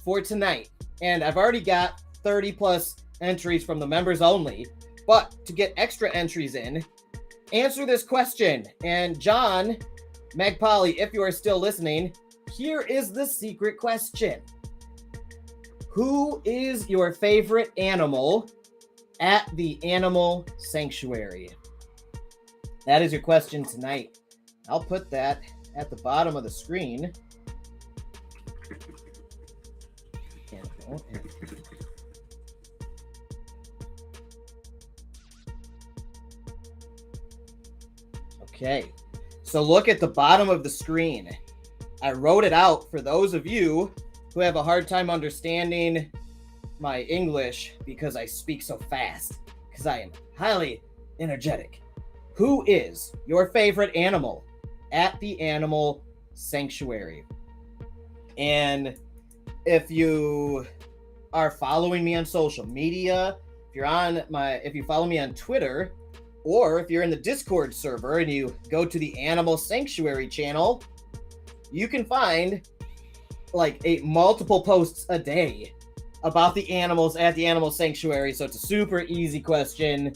for tonight, and I've already got 30 plus entries from the members only, but to get extra entries in, answer this question. And John Magpali, if you are still listening, here is the secret question. Who is your favorite animal at the animal sanctuary? That is your question tonight. I'll put that at the bottom of the screen. Okay, so look at the bottom of the screen. I wrote it out for those of you who have a hard time understanding my English because I speak so fast, because I am highly energetic. Who is your favorite animal at the animal sanctuary? And if you are following me on social media, if you follow me on Twitter, or if you're in the Discord server and you go to the Animal Sanctuary channel, you can find like multiple posts a day about the animals at the Animal Sanctuary. So it's a super easy question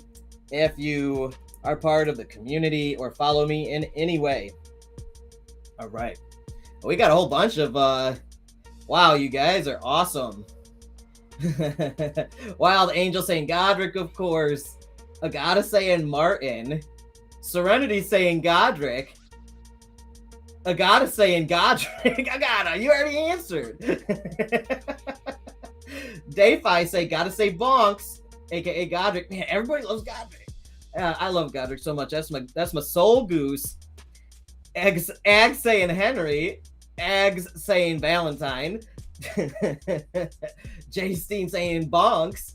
if you are part of the community or follow me in any way. All right. We got a whole bunch of, wow, you guys are awesome. Wild Angel saying Godric, of course. Agata saying Martin. Serenity saying Godric. Agata saying Godric. Agata, you already answered. DeFi say gotta say Bonks, aka Godric. Man, everybody loves Godric. I love Godric so much. That's my soul goose. Ags saying Henry. Ags saying Valentine. Jay Steen saying Bonks.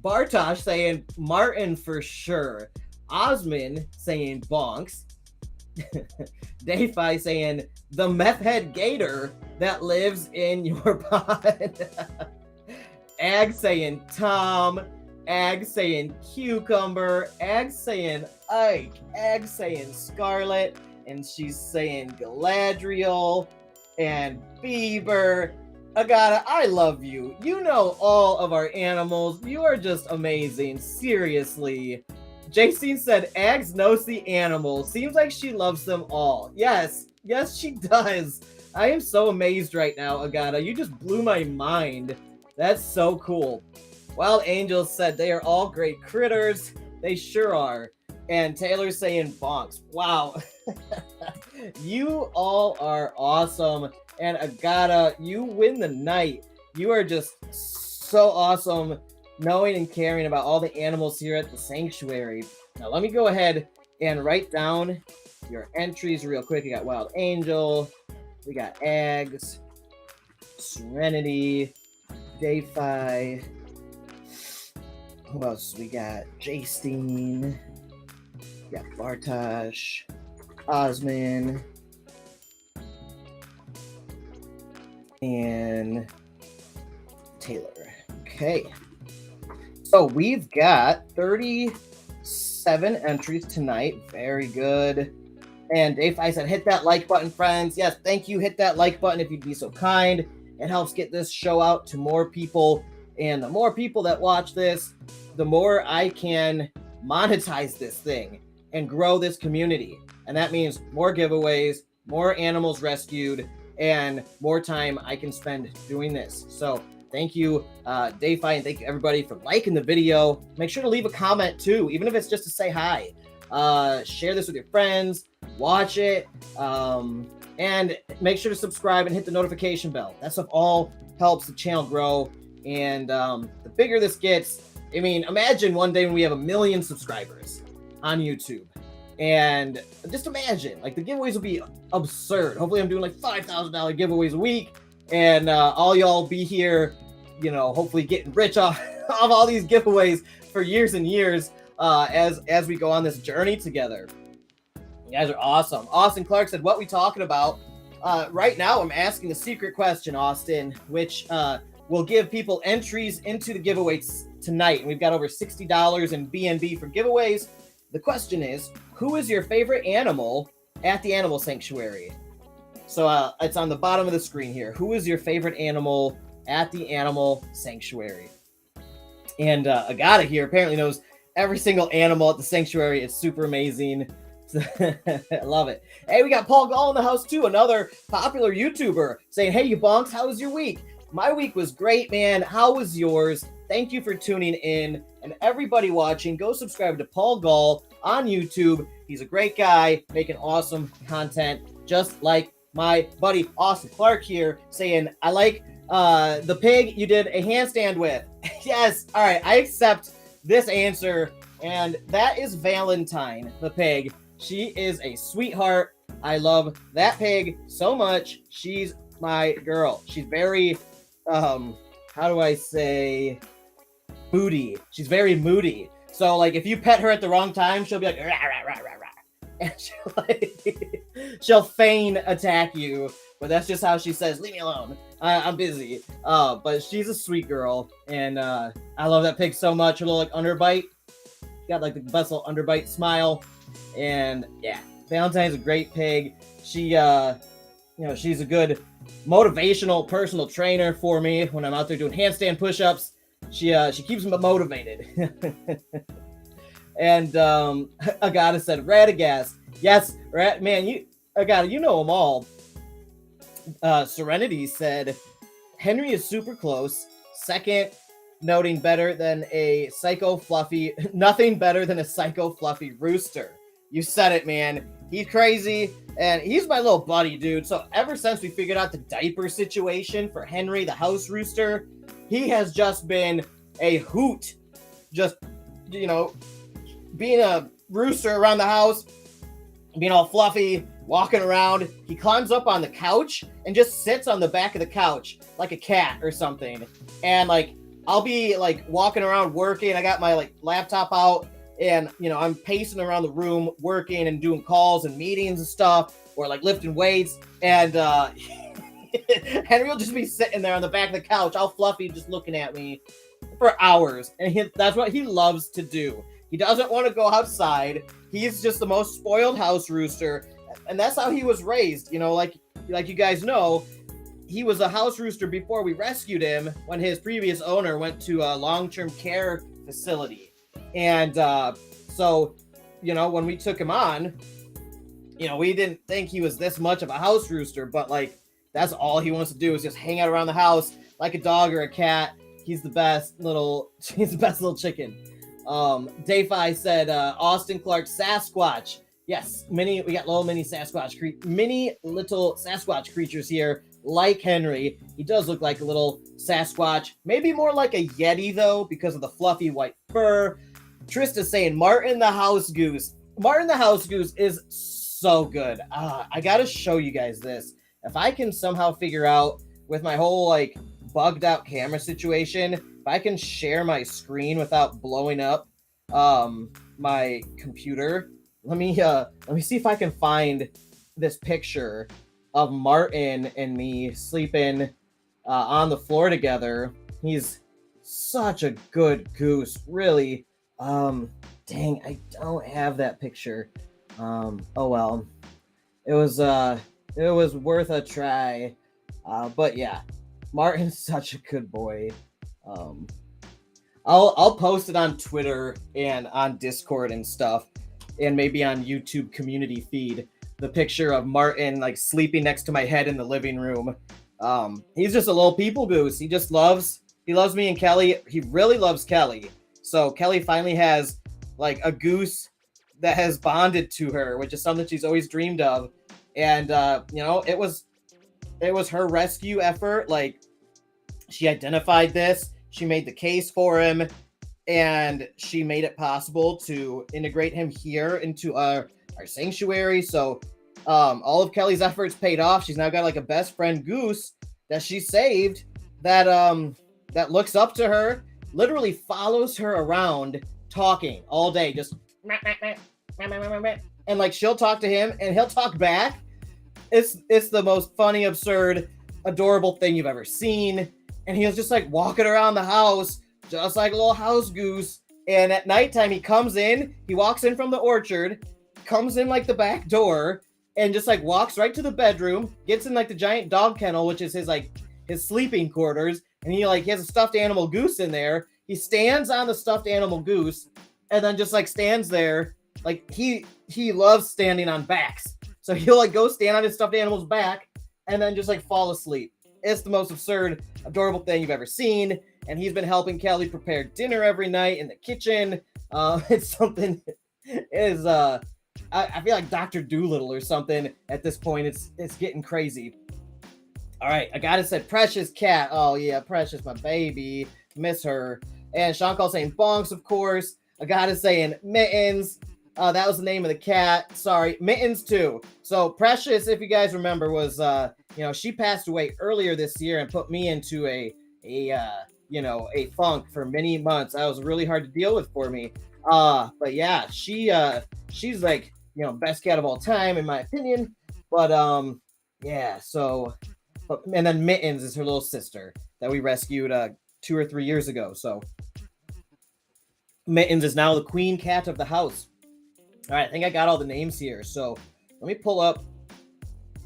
Bartosh saying Martin for sure. Osman saying Bonks. DeFi saying the meth head gator that lives in your pod. Ag saying Tom. Ag saying cucumber. Ag saying Ike. Ag saying Scarlet. And she's saying Galadriel and Bieber. Agata, I love you. You know all of our animals. You are just amazing. Seriously. JC said, Ags knows the animals. Seems like she loves them all. Yes. Yes, she does. I am so amazed right now, Agata. You just blew my mind. That's so cool. Wild Angels said, they are all great critters. They sure are. And Taylor's saying Bonks. Wow. You all are awesome. And Agata, you win the night. You are just so awesome knowing and caring about all the animals here at the sanctuary. Now, let me go ahead and write down your entries real quick. We got Wild Angel. We got Ags. Serenity. DeFi. Who else? We got J-Steen. We got Bartosh. Osman. And Taylor. Okay. So we've got 37 entries tonight. Very good. And Dave, I said, hit that like button, friends. Yes, thank you. Hit that like button if you'd be so kind. It helps get this show out to more people. And the more people that watch this, the more I can monetize this thing and grow this community. And that means more giveaways, more animals rescued, and more time I can spend doing this. So thank you, DeFi, and thank you everybody for liking the video. Make sure to leave a comment too, even if it's just to say hi. Share this with your friends, watch it, and make sure to subscribe and hit the notification bell. That stuff all helps the channel grow. And the bigger this gets, I mean, imagine one day when we have 1 million subscribers on YouTube. And just imagine, like, the giveaways will be absurd. Hopefully I'm doing like $5,000 giveaways a week, and all y'all be here, you know, hopefully getting rich off of all these giveaways for years and years as we go on this journey together. You guys are awesome. Austin Clark said, what we talking about? Right now I'm asking a secret question, Austin, which will give people entries into the giveaways tonight. And we've got over $60 in BNB for giveaways. The question is, who is your favorite animal at the Animal Sanctuary? So it's on the bottom of the screen here. Who is your favorite animal at the Animal Sanctuary? And Agata here apparently knows every single animal at the sanctuary. It's super amazing. I love it. Hey, we got Paul Gall in the house too, another popular YouTuber, saying, hey, YaBonks, how was your week? My week was great, man. How was yours? Thank you for tuning in. And everybody watching, go subscribe to Paul Gall on YouTube. He's a great guy making awesome content, just like my buddy Austin Clark here, saying, I like the pig you did a handstand with. Yes. All right. I accept this answer. And that is Valentine, the pig. She is a sweetheart. I love that pig so much. She's my girl. She's very, how do I say, moody. She's very moody. So like if you pet her at the wrong time, she'll be like, rah, rah, rah, rah, rah. And she'll feign attack you, but that's just how she says, leave me alone. I'm busy. But she's a sweet girl, and I love that pig so much. Her little like underbite, got like the best little underbite smile, and yeah, Valentine's a great pig. She she's a good motivational personal trainer for me when I'm out there doing handstand push-ups. She keeps me motivated. And Agata said Radagast. Yes, man, Agata, you know them all. Serenity said Henry is super close. Second, noting better than a psycho fluffy, nothing better than a psycho fluffy rooster. You said it, man. He's crazy, and he's my little buddy, dude. So ever since we figured out the diaper situation for Henry, the house rooster, he has just been a hoot. Just, being a rooster around the house, being all fluffy, walking around. He climbs up on the couch and just sits on the back of the couch like a cat or something. And like, I'll be like walking around working. I got my like laptop out, and I'm pacing around the room working and doing calls and meetings and stuff, or like lifting weights. And Henry will just be sitting there on the back of the couch, all fluffy, just looking at me for hours. And that's what he loves to do. He doesn't want to go outside. He's just the most spoiled house rooster. And that's how he was raised. Like you guys know, he was a house rooster before we rescued him when his previous owner went to a long-term care facility. And so, when we took him on, we didn't think he was this much of a house rooster, but like, that's all he wants to do is just hang out around the house like a dog or a cat. He's the best little chicken. DeFi said, Austin Clark Sasquatch. Yes, we got little mini little Sasquatch creatures here, like Henry. He does look like a little Sasquatch, maybe more like a Yeti though, because of the fluffy white fur. Trista's saying Martin the House Goose. Martin the House Goose is so good. I gotta show you guys this. If I can somehow figure out with my whole like bugged out camera situation, if I can share my screen without blowing up my computer, let me see if I can find this picture of Martin and me sleeping on the floor together. He's such a good goose, really. Dang, I don't have that picture. Oh well. It was worth a try. But yeah, Martin's such a good boy. I'll post it on Twitter and on Discord and stuff, and maybe on YouTube community feed, the picture of Martin like sleeping next to my head in the living room. He's just a little people goose. He loves me and Kelly. He really loves Kelly. So Kelly finally has like a goose that has bonded to her, which is something she's always dreamed of. And it was her rescue effort. Like, she identified this, she made the case for him, and she made it possible to integrate him here into our sanctuary. So all of Kelly's efforts paid off. She's now got like a best friend goose that she saved that looks up to her, literally follows her around talking all day, just and like she'll talk to him and he'll talk back. It's the most funny, absurd, adorable thing you've ever seen. And he was just like walking around the house, just like a little house goose. And at nighttime, he comes in, he walks in from the orchard, comes in like the back door, and just like walks right to the bedroom, gets in like the giant dog kennel, which is his sleeping quarters. And he has a stuffed animal goose in there. He stands on the stuffed animal goose and then just like stands there. Like he loves standing on backs. So he'll like go stand on his stuffed animal's back and then just like fall asleep. It's the most absurd, adorable thing you've ever seen. And he's been helping Kelly prepare dinner every night in the kitchen. It's something I feel like Dr. Doolittle or something at this point. It's getting crazy. All right, I gotta say, Precious Cat. Oh yeah, Precious, my baby, miss her. And Sean Call saying Bonks, of course. I gotta say, Mittens. That was the name of the cat. Sorry, Mittens too. So Precious, if you guys remember, was she passed away earlier this year and put me into a funk for many months. That was really hard to deal with for me. But yeah, she's like, you know, best cat of all time in my opinion. But yeah, so and then Mittens is her little sister that we rescued 2 or 3 years ago. So Mittens is now the queen cat of the house. All right, I think I got all the names here. So let me pull up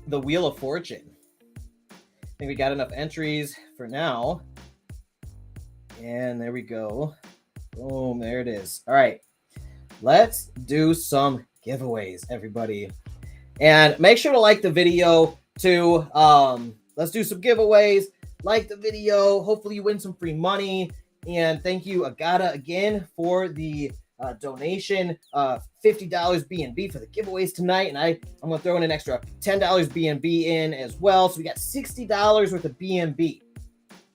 the Wheel of Fortune. I think we got enough entries for now. And there we go. Boom, there it is. All right, let's do some giveaways, everybody. And make sure to like the video too. Let's do some giveaways. Like the video. Hopefully you win some free money. And thank you, Elgato, again for the donation. $50 BNB for the giveaways tonight. And I'm going to throw in an extra $10 BNB in as well. So we got $60 worth of BNB,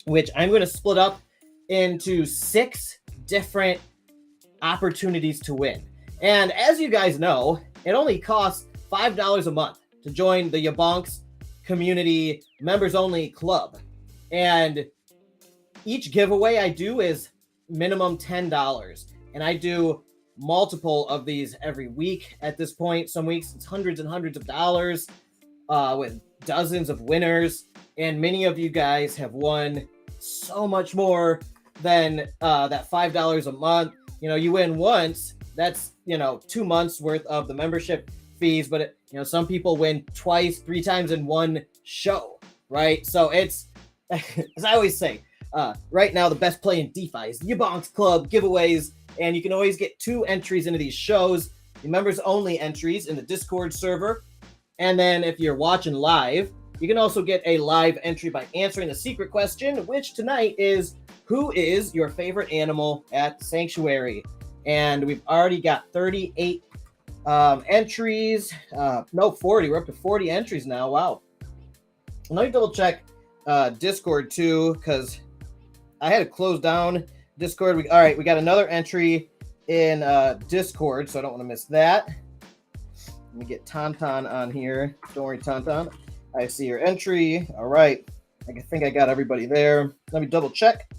which I'm going to split up into 6 different opportunities to win. And as you guys know, it only costs $5 a month to join the YaBonks community members only club. And each giveaway I do is minimum $10. And I do multiple of these every week at this point. Some weeks it's hundreds and hundreds of dollars with dozens of winners. And many of you guys have won so much more than that $5 a month. You know, you win once, that's, you know, 2 months worth of the membership fees, but you know, some people win twice, 3 times in one show, right? So it's, as I always say, right now the best play in DeFi is the YaBonks Club giveaways, and you can always get 2 entries into these shows, the members only entries in the Discord server, and then if you're watching live, you can also get a live entry by answering the secret question, which tonight is, who is your favorite animal at the sanctuary? And we've already got 38 entries. No, 40. We're up to 40 entries now. Wow. Let me double check Discord too, because I had to close down Discord. All right, we got another entry in Discord, so I don't want to miss that. Let me get Tauntaun on here. Don't worry, Tauntaun. I see your entry. All right. I think I got everybody there. Let me double check.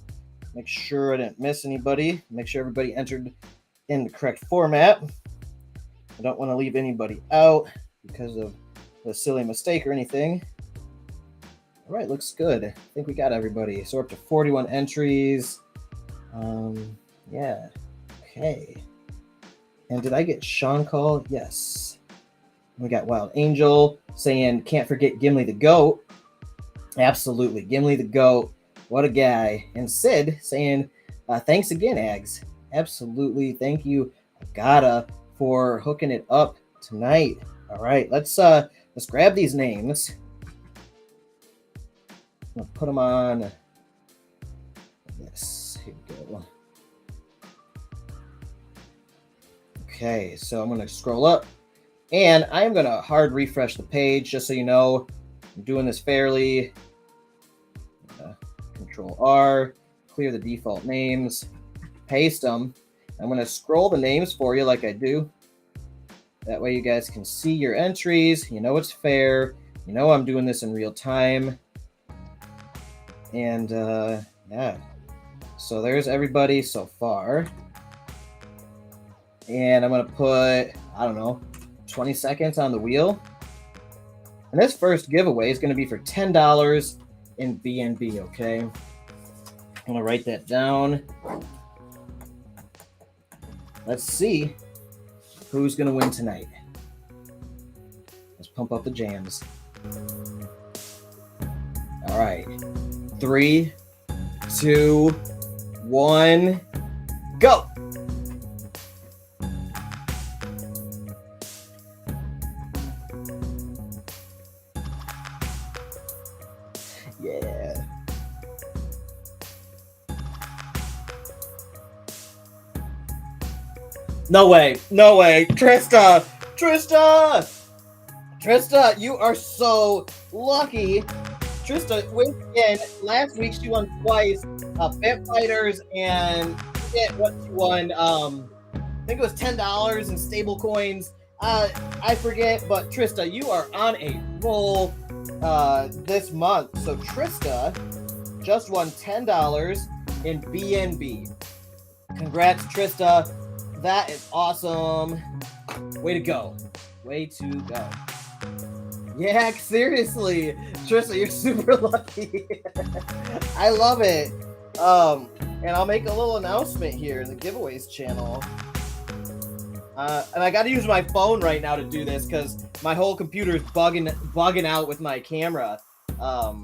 Make sure I didn't miss anybody. Make sure everybody entered in the correct format. I don't want to leave anybody out because of a silly mistake or anything. All right, looks good. I think we got everybody. So we're up to 41 entries. Yeah. Okay. And did I get Sean call? Yes. We got Wild Angel saying, can't forget Gimli the Goat. Absolutely. Gimli the Goat. What a guy. And Sid saying, thanks again, Ags. Absolutely. Thank you, Elgato, for hooking it up tonight. All right, let's grab these names. I'm gonna put them on. Yes, here we go. Okay, so I'm gonna scroll up, and I'm gonna hard refresh the page just so you know I'm doing this fairly. Control R, clear the default names, paste them. I'm going to scroll the names for you like I do. That way you guys can see your entries. You know it's fair. You know I'm doing this in real time. And yeah, so there's everybody so far. And I'm going to put, I don't know, 20 seconds on the wheel. And this first giveaway is going to be for $10 in BNB, okay? I'm going to write that down. Let's see who's going to win tonight. Let's pump up the jams. All right. 3, 2, 1, go. Yeah. No way. No way. Trista, you are so lucky. Trista wins again. Last week she won twice. Bet Fighters, and forget what she won. I think it was $10 in stable coins. I forget, but Trista, you are on a roll this month. So Trista just won $10 in BNB. Congrats, Trista. that is awesome. Way to go. Way to go. Yeah, seriously. Trista, you're super lucky. I love it. And I'll make a little announcement here in the giveaways channel. And I got to use my phone right now to do this because my whole computer is bugging out with my camera. I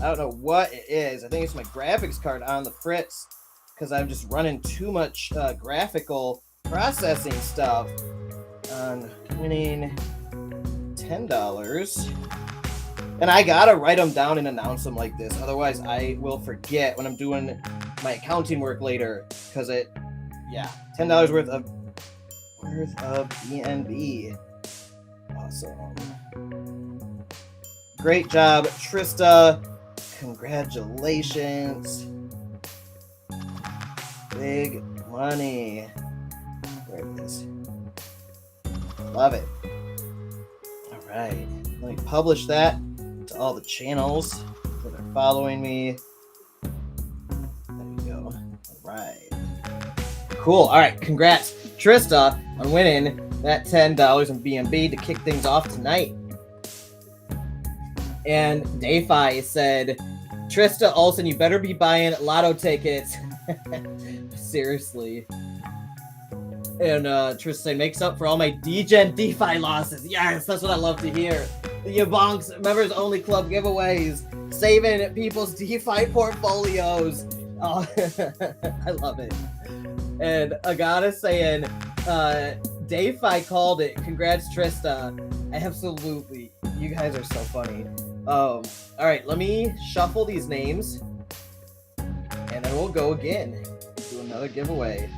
don't know what it is. I think it's my graphics card on the fritz because I'm just running too much graphical processing stuff. On winning $10. And I gotta write them down and announce them like this. Otherwise, I will forget when I'm doing my accounting work later. Because $10 worth of BNB. Awesome. Great job, Trista. Congratulations. Big money. There it is. Love it. All right. Let me publish that to all the channels that are following me. There you go. All right. Cool. All right. Congrats, Trista, on winning that $10 in BNB to kick things off tonight. And DeFi said, Trista Olsen, you better be buying lotto tickets. Seriously. And Tristan makes up for all my DGen DeFi losses. Yes, that's what I love to hear. The YaBonks Members Only Club giveaways, saving people's DeFi portfolios. Oh, I love it. And Agata saying, DeFi called it. Congrats, Trista. Absolutely. You guys are so funny. All right, let me shuffle these names. And then we'll go again. Do another giveaway.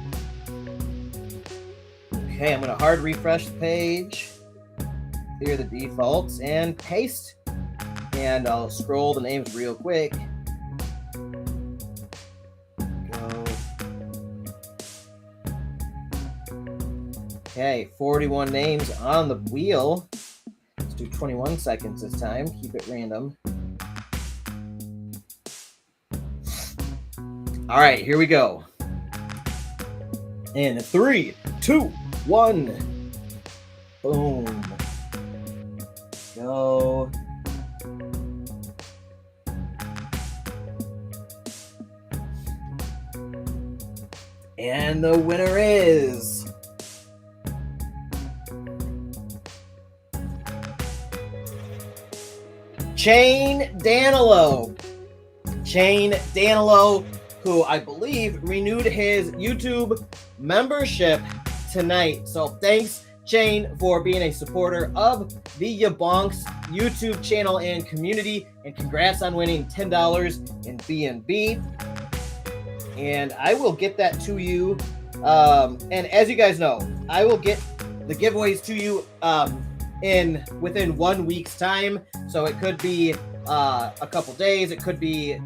Okay, I'm going to hard refresh the page, clear the defaults, and paste. And I'll scroll the names real quick. Go. Okay, 41 names on the wheel. Let's do 21 seconds this time. Keep it random. All right, here we go. In 3, 2, 1. Boom. Go. And the winner is Chain Danilo. Chain Danilo, who I believe renewed his YouTube membership tonight. So thanks, Chain, for being a supporter of the YaBonks YouTube channel and community. And congrats on winning $10 in BNB. And I will get that to you. And as you guys know, I will get the giveaways to you within 1 week's time. So it could be a couple days. It could be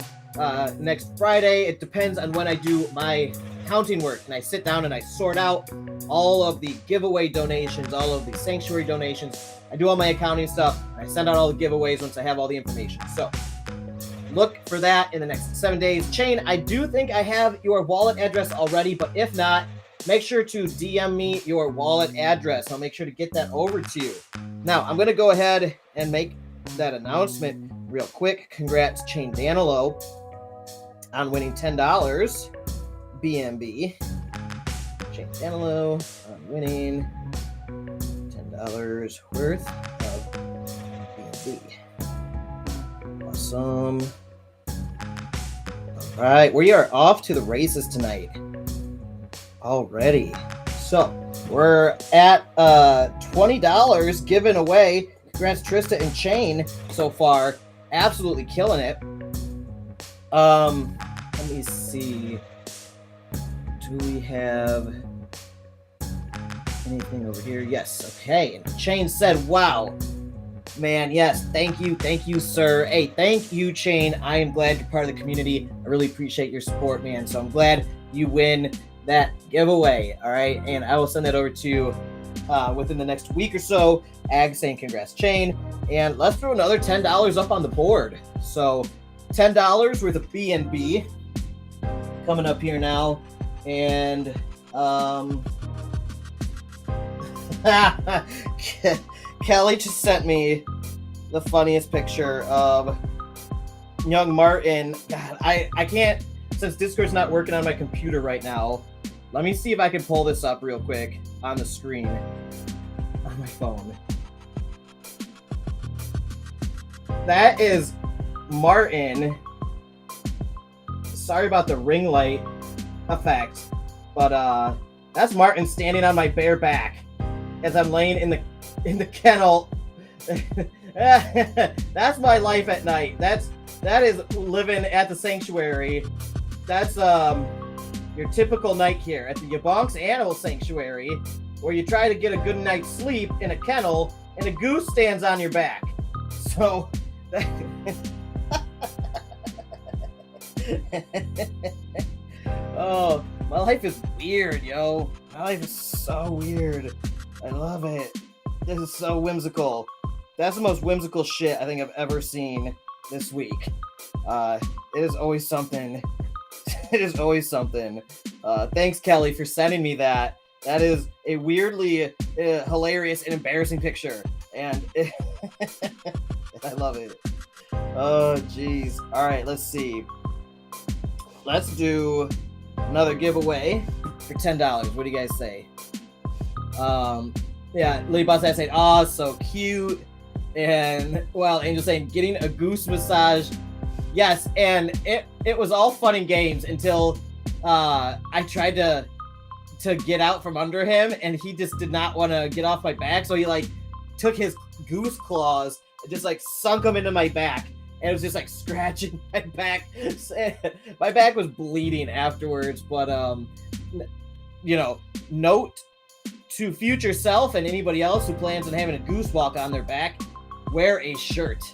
next Friday. It depends on when I do my counting work and I sit down and I sort out all of the giveaway donations, all of the sanctuary donations. I do all my accounting stuff. I send out all the giveaways once I have all the information. So look for that in the next 7 days. Chain, I do think I have your wallet address already, but if not, make sure to DM me your wallet address. I'll make sure to get that over to you. Now, I'm going to go ahead and make that announcement real quick. Congrats, Chain Danilo, on winning $10 BNB. Chain Danilo on winning $10 worth of BNB. Awesome. All right, we are off to the races tonight already. So we're at $20 given away. Congrats, Trista and Chain so far. Absolutely killing it. Let me see. Do we have anything over here? Yes. Okay. And Chain said, wow. Man, yes. Thank you, sir. Hey, thank you, Chain. I am glad you're part of the community. I really appreciate your support, man. So I'm glad you win that giveaway. All right. And I will send that over to you within the next week or so. Ag saying congrats, Chain. And let's throw another $10 up on the board. So $10 worth of BNB coming up here now. And Kelly just sent me the funniest picture of young Martin. God, I can't, since Discord's not working on my computer right now. Let me see if I can pull this up real quick on the screen on my phone. That is Martin. Sorry about the ring light effect, but that's Martin standing on my bare back as I'm laying in the kennel. That's my life at night. That is living at the sanctuary. That's your typical night here at the YaBonks Animal Sanctuary, where you try to get a good night's sleep in a kennel and a goose stands on your back. So oh, my life is weird, yo. My life is so weird. I love it. This is so whimsical. That's the most whimsical shit I think I've ever seen this week. It is always something. It is always something. Thanks, Kelly, for sending me that. That is a weirdly hilarious and embarrassing picture. And I love it. Oh, jeez. All right, let's see. Let's do another giveaway for $10. What do you guys say? Yeah, Lily Boss saying, oh, so cute. And, well, Angel saying, getting a goose massage. Yes, and it was all fun and games until I tried to get out from under him, and he just did not want to get off my back. So he, like, took his goose claws and just, like, sunk them into my back. And it was just, like, scratching my back. My back was bleeding afterwards. But, you know, note to future self and anybody else who plans on having a goose walk on their back, wear a shirt,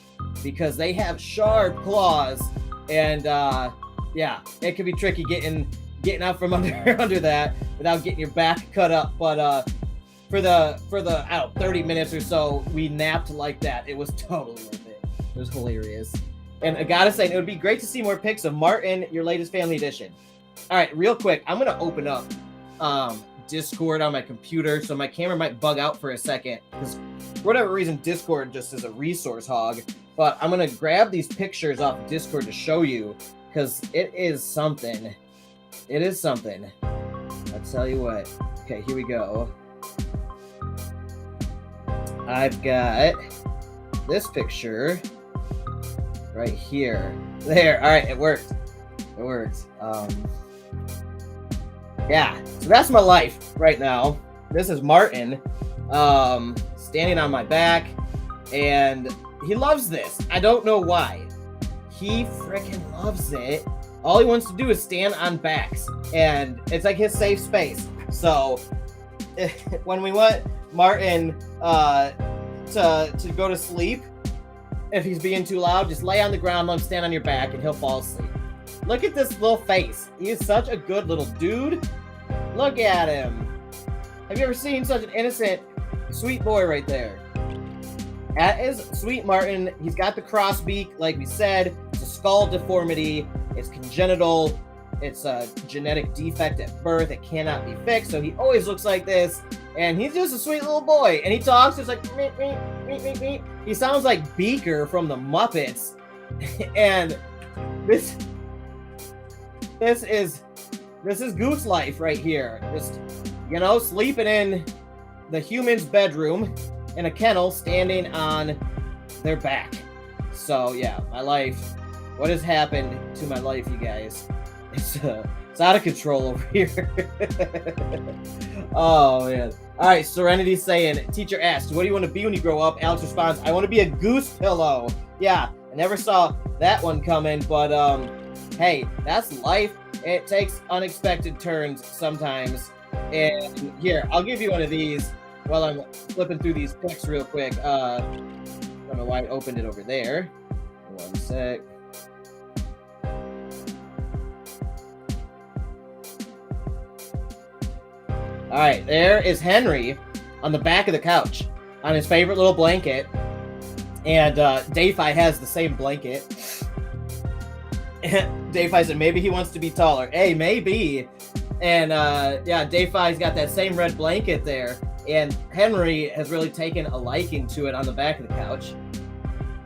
because they have sharp claws, and yeah, it can be tricky getting out from under that without getting your back cut up. But for the I don't know, 30 minutes or so we napped like that, it was totally worth it. It was hilarious. And I gotta say, it would be great to see more pics of Martin, your latest family edition. All right, real quick, I'm gonna open up Discord on my computer, so my camera might bug out for a second, because for whatever reason Discord just is a resource hog. But I'm gonna grab these pictures off Discord to show you, because it is something. It is something. I'll tell you what. Okay, here we go. I've got this picture right here. There. All right, it worked. It works. Yeah, so that's my life right now. This is Martin standing on my back, and he loves this. I don't know why. He freaking loves it. All he wants to do is stand on backs, and it's like his safe space. So when we want Martin to go to sleep, if he's being too loud, just lay on the ground, let him stand on your back, and he'll fall asleep. Look at this little face. He is such a good little dude. Look at him. Have you ever seen such an innocent, sweet boy right there? That is sweet Martin. He's got the cross beak, like we said. It's a skull deformity. It's congenital. It's a genetic defect at birth. It cannot be fixed. So he always looks like this. And he's just a sweet little boy. And he talks just like, meep, meep, meep, meep, meep. He sounds like Beaker from the Muppets. And this is Goose life right here. Just, you know, sleeping in the human's bedroom in a kennel, standing on their back. So yeah, my life. What has happened to my life, you guys? It's out of control over here. Oh man. All right, Serenity saying, teacher asked, what do you want to be when you grow up? Alex responds, I want to be a goose pillow. Yeah, I never saw that one coming, but hey, that's life. It takes unexpected turns sometimes. And here, I'll give you one of these while I'm flipping through these pics real quick. I don't know why I opened it over there. One sec. All right, there is Henry on the back of the couch on his favorite little blanket. And DeFi has the same blanket. DeFi said maybe he wants to be taller. Hey, maybe. And yeah, DeFi's got that same red blanket there. And Henry has really taken a liking to it on the back of the couch.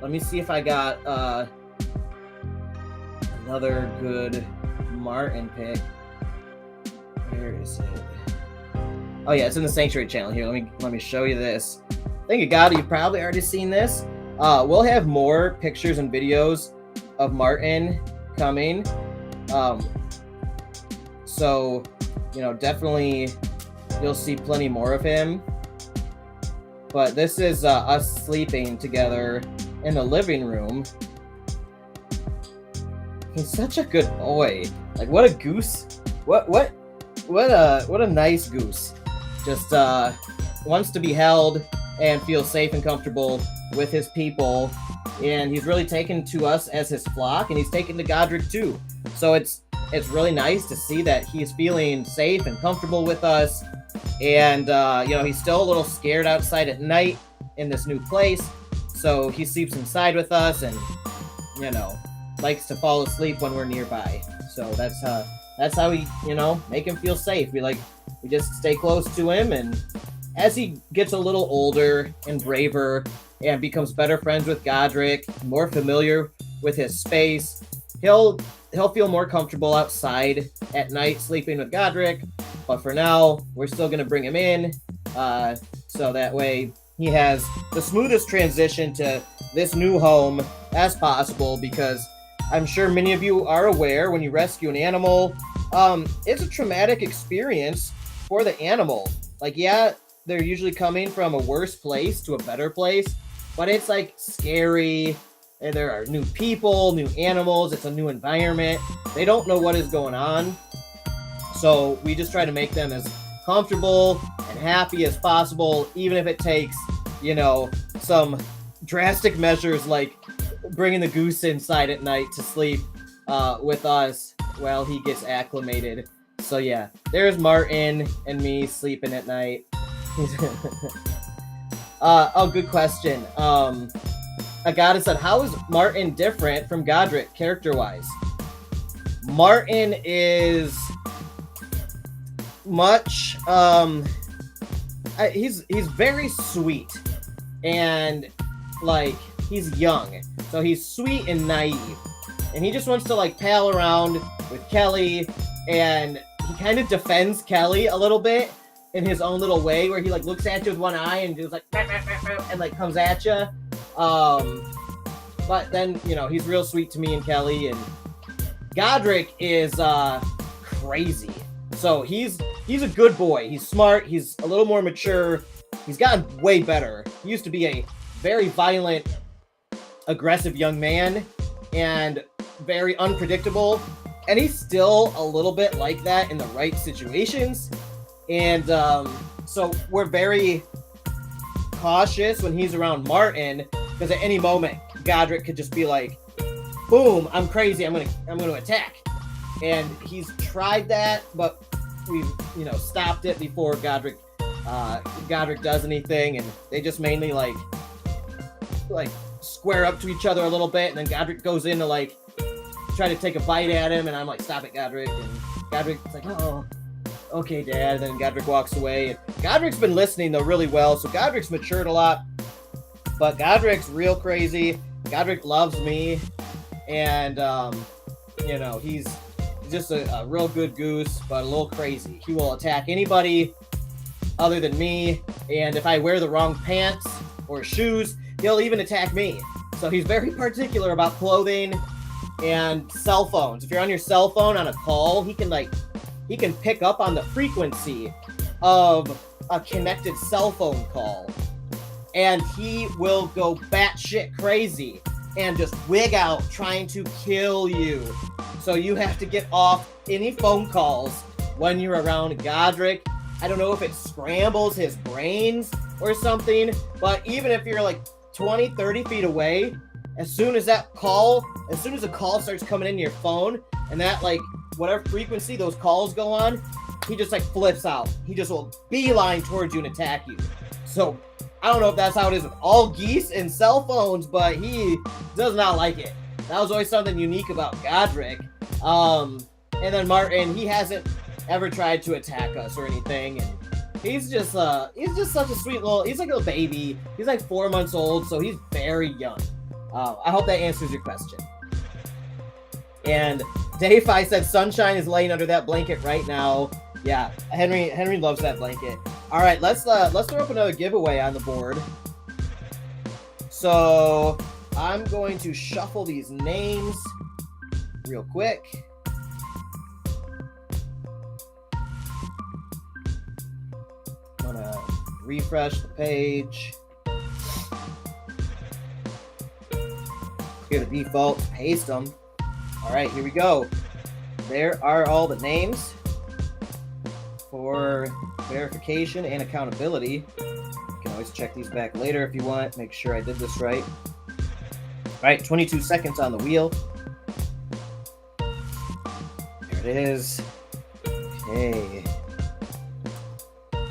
Let me see if I got another good Martin pick. Where is it? Oh yeah, it's in the Sanctuary channel. Here, let me show you this. I think Elgato, you've probably already seen this. We'll have more pictures and videos of Martin coming. So, you know, definitely you'll see plenty more of him. But this is us sleeping together in the living room. He's such a good boy. Like, what a goose. What a nice goose. Just wants to be held and feel safe and comfortable with his people. And he's really taken to us as his flock, and he's taken to Godric too. So it's really nice to see that he's feeling safe and comfortable with us. And you know, he's still a little scared outside at night in this new place. So he sleeps inside with us, and you know, likes to fall asleep when we're nearby. So that's how we, you know, make him feel safe. We just stay close to him, and as he gets a little older and braver and becomes better friends with Godric, more familiar with his space, he'll feel more comfortable outside at night sleeping with Godric. But for now, we're still going to bring him in, so that way he has the smoothest transition to this new home as possible, because I'm sure many of you are aware when you rescue an animal, it's a traumatic experience for the animal. Like, yeah, they're usually coming from a worse place to a better place, but it's like scary. And there are new people, new animals. It's a new environment. They don't know what is going on. So we just try to make them as comfortable and happy as possible, even if it takes, you know, some drastic measures like bringing the goose inside at night to sleep with us while he gets acclimated. So yeah, there's Martin and me sleeping at night. Oh, good question. Agata said, how is Martin different from Godric character-wise? Martin is much, he's very sweet, and like, he's young, so he's sweet and naive, and he just wants to like pal around with Kelly, and he kind of defends Kelly a little bit in his own little way, where he like looks at you with one eye and just like and like comes at you. But then, you know, he's real sweet to me and Kelly. And Godric is crazy. So he's a good boy. He's smart. He's a little more mature. He's gotten way better. He used to be a very violent, aggressive young man and very unpredictable. And he's still a little bit like that in the right situations. And so we're very cautious when he's around Martin, because at any moment Godric could just be like, boom, I'm crazy, I'm gonna attack. And he's tried that, but we've, you know, stopped it before Godric does anything. And they just mainly like square up to each other a little bit, and then Godric goes in to like try to take a bite at him, and I'm like, stop it, Godric. And Godric's like, oh, okay, Dad. And then Godric walks away. And Godric's been listening though really well, so Godric's matured a lot. But Godric's real crazy. Godric loves me, and you know, he's just a real good goose, but a little crazy. He will attack anybody other than me, and if I wear the wrong pants or shoes, he'll even attack me. So he's very particular about clothing and cell phones. If you're on your cell phone on a call, he can pick up on the frequency of a connected cell phone call, and he will go batshit crazy and just wig out trying to kill you. So you have to get off any phone calls when you're around Godric. I don't know if it scrambles his brains or something, but even if you're like 20, 30 feet away, as soon as the call starts coming in your phone, and that like whatever frequency those calls go on, he just like flips out. He just will beeline towards you and attack you. So I don't know if that's how it is with all geese and cell phones, but he does not like it. That was always something unique about Godric. And then Martin, he hasn't ever tried to attack us or anything, and He's just such a sweet he's like a little baby. He's like 4 months old, so he's very young. I hope that answers your question. And DeFi said Sunshine is laying under that blanket right now. Yeah, Henry loves that blanket. All right, let's throw up another giveaway on the board. So I'm going to shuffle these names real quick. I'm gonna refresh the page. Here, the default, paste them. All right, here we go. There are all the names for verification and accountability. You can always check these back later if you want. Make sure I did this right. All right, 22 seconds on the wheel. There it is. Okay.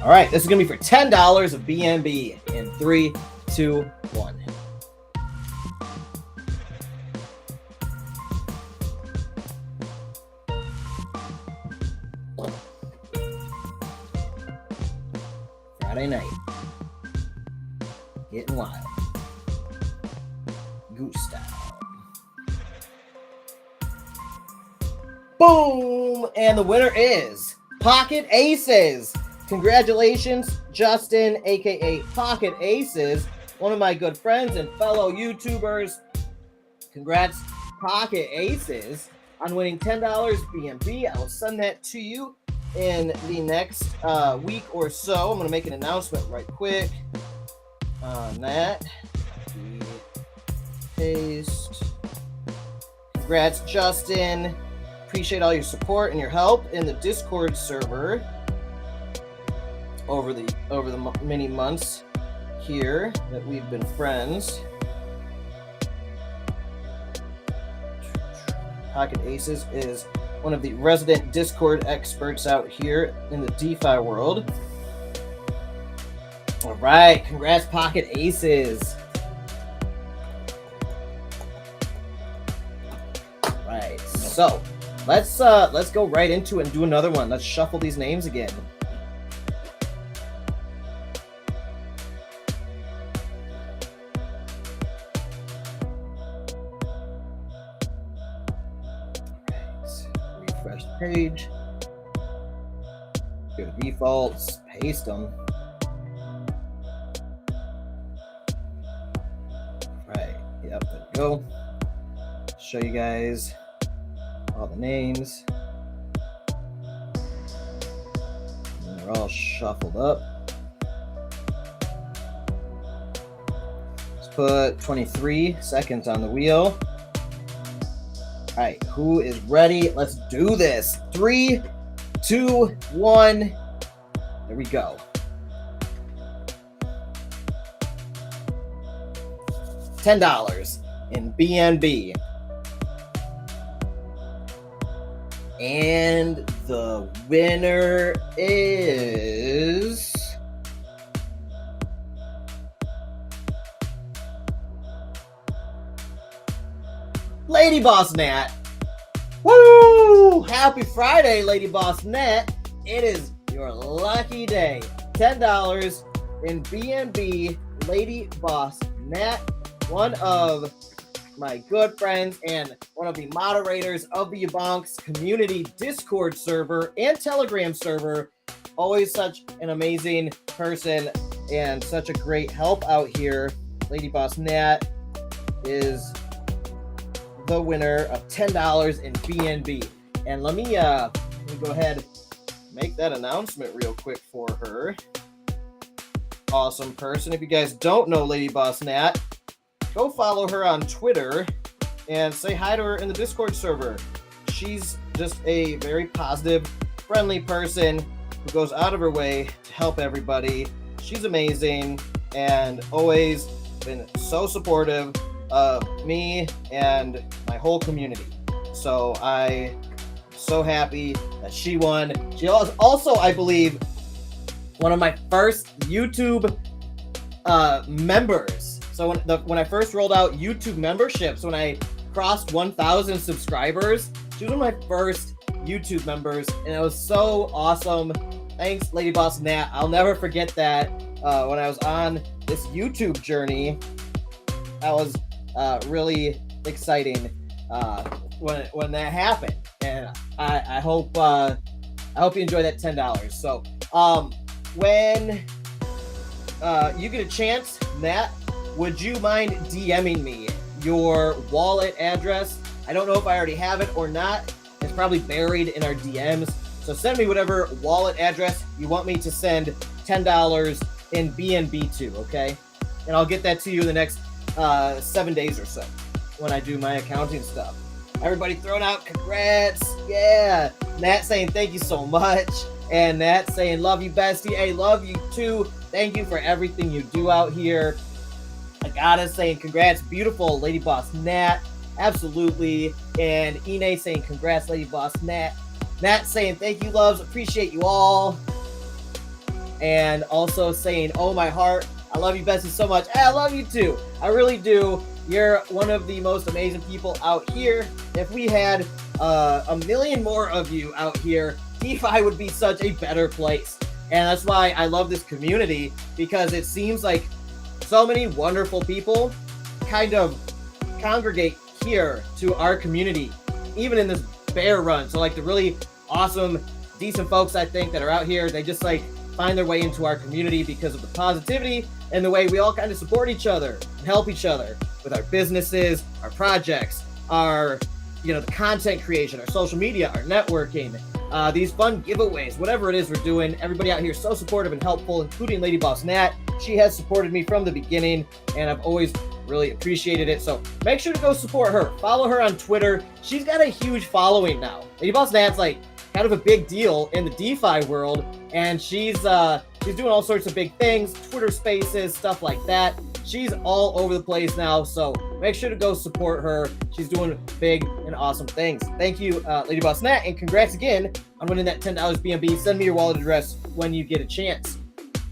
All right, this is gonna be for $10 of BNB in 3, 2, 1. Friday night. Getting wild. Goose style. Boom! And the winner is Pocket Aces. Congratulations, Justin, aka Pocket Aces, one of my good friends and fellow YouTubers. Congrats, Pocket Aces, on winning $10 BNB. I will send that to you in the next week or so. I'm going to make an announcement right quick on that. Paste. Congrats, Justin. Appreciate all your support and your help in the Discord server over the many months here that we've been friends. Pocket Aces is one of the resident Discord experts out here in the DeFi world. All right, congrats, Pocket Aces. All right, so let's go right into it and do another one. Let's shuffle these names again. Refresh the page. Go to defaults, paste them. Right, yep, there we go. Show you guys all the names. And they're all shuffled up. Let's put 23 seconds on the wheel. All right, who is ready? Let's do this. 3, 2, 1. There we go. $10 in BNB. And the winner is Lady Boss Nat. Woo! Happy Friday, Lady Boss Nat. It is your lucky day. $10 in BNB, Lady Boss Nat, one of my good friends and one of the moderators of the YaBonks community Discord server and Telegram server. Always such an amazing person and such a great help out here. Lady Boss Nat is the winner of $10 in BNB. And let me go ahead and make that announcement real quick for her. Awesome person. If you guys don't know Lady Boss Nat, go follow her on Twitter and say hi to her in the Discord server. She's just a very positive, friendly person who goes out of her way to help everybody. She's amazing and always been so supportive of me and my whole community. So I'm so happy that she won. She was also, I believe, one of my first YouTube members. So when I first rolled out YouTube memberships, when I crossed 1,000 subscribers, she was one of my first YouTube members, and it was so awesome Thanks, Lady Boss Nat. I'll never forget that when I was on this YouTube journey. That was really exciting when that happened, and I hope you enjoy that $10. So when you get a chance, Nat, would you mind DMing me your wallet address? I don't know if I already have it or not. It's probably buried in our DMs. So send me whatever wallet address you want me to send $10 in BNB to, okay? And I'll get that to you in the next 7 days or so when I do my accounting stuff. Everybody throwing out congrats. Yeah. Nat saying thank you so much. And Nat saying love you, bestie. Hey, love you too. Thank you for everything you do out here. Agata saying congrats. Beautiful, Lady Boss Nat. Absolutely. And Ine saying congrats, Lady Boss Nat. Nat saying thank you, loves. Appreciate you all. And also saying, oh, my heart. I love you, bestie, so much. I love you too. I really do. You're one of the most amazing people out here. If we had a million more of you out here, DeFi would be such a better place. And that's why I love this community, because it seems like so many wonderful people kind of congregate here to our community, even in this bear run. So like the really awesome, decent folks, I think, that are out here, they just like find their way into our community because of the positivity and the way we all kind of support each other and help each other with our businesses, our projects, our, the content creation, our social media, our networking, these fun giveaways, whatever it is we're doing. Everybody out here is so supportive and helpful, including Lady Boss Nat. She has supported me from the beginning, and I've always really appreciated it. So make sure to go support her. Follow her on Twitter. She's got a huge following now. Lady Boss Nat's like kind of a big deal in the DeFi world, and she's doing all sorts of big things, Twitter Spaces, stuff like that. She's all over the place now, so make sure to go support her. She's doing big and awesome things. Thank you, Lady Boss Nat, and congrats again on winning that $10 BNB. Send me your wallet address when you get a chance.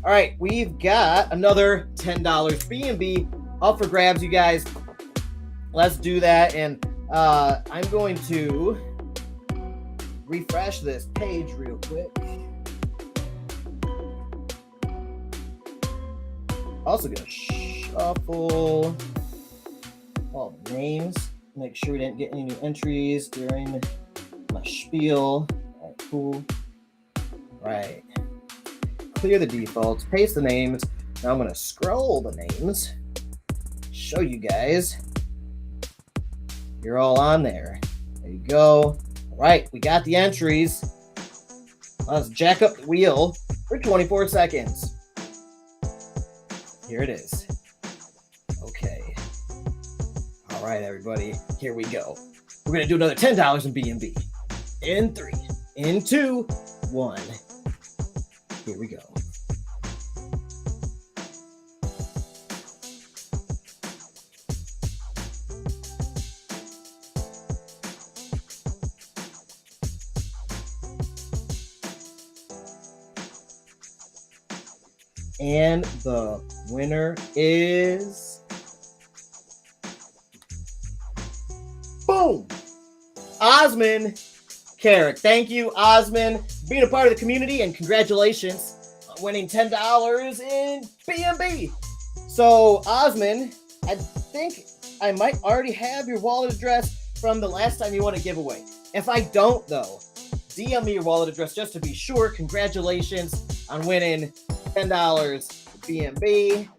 All right, we've got another $10 BNB up for grabs, you guys. Let's do that, and I'm going to refresh this page real quick. Also gonna shuffle all the names, make sure we didn't get any new entries during my spiel. All right, cool. Right. Clear the defaults, paste the names. Now I'm gonna scroll the names, show you guys. You're all on there. There you go. All right, we got the entries. Let's jack up the wheel for 24 seconds. Here it is. Okay. All right, everybody. Here we go. We're going to do another $10 in BNB. In 3, in 2, 1. Here we go. And the winner is, boom, Osman Carrick. Thank you, Osman, for being a part of the community, and congratulations on winning $10 in BNB. So, Osman, I think I might already have your wallet address from the last time you won a giveaway. If I don't, though, DM me your wallet address just to be sure. Congratulations on winning $10 BNB.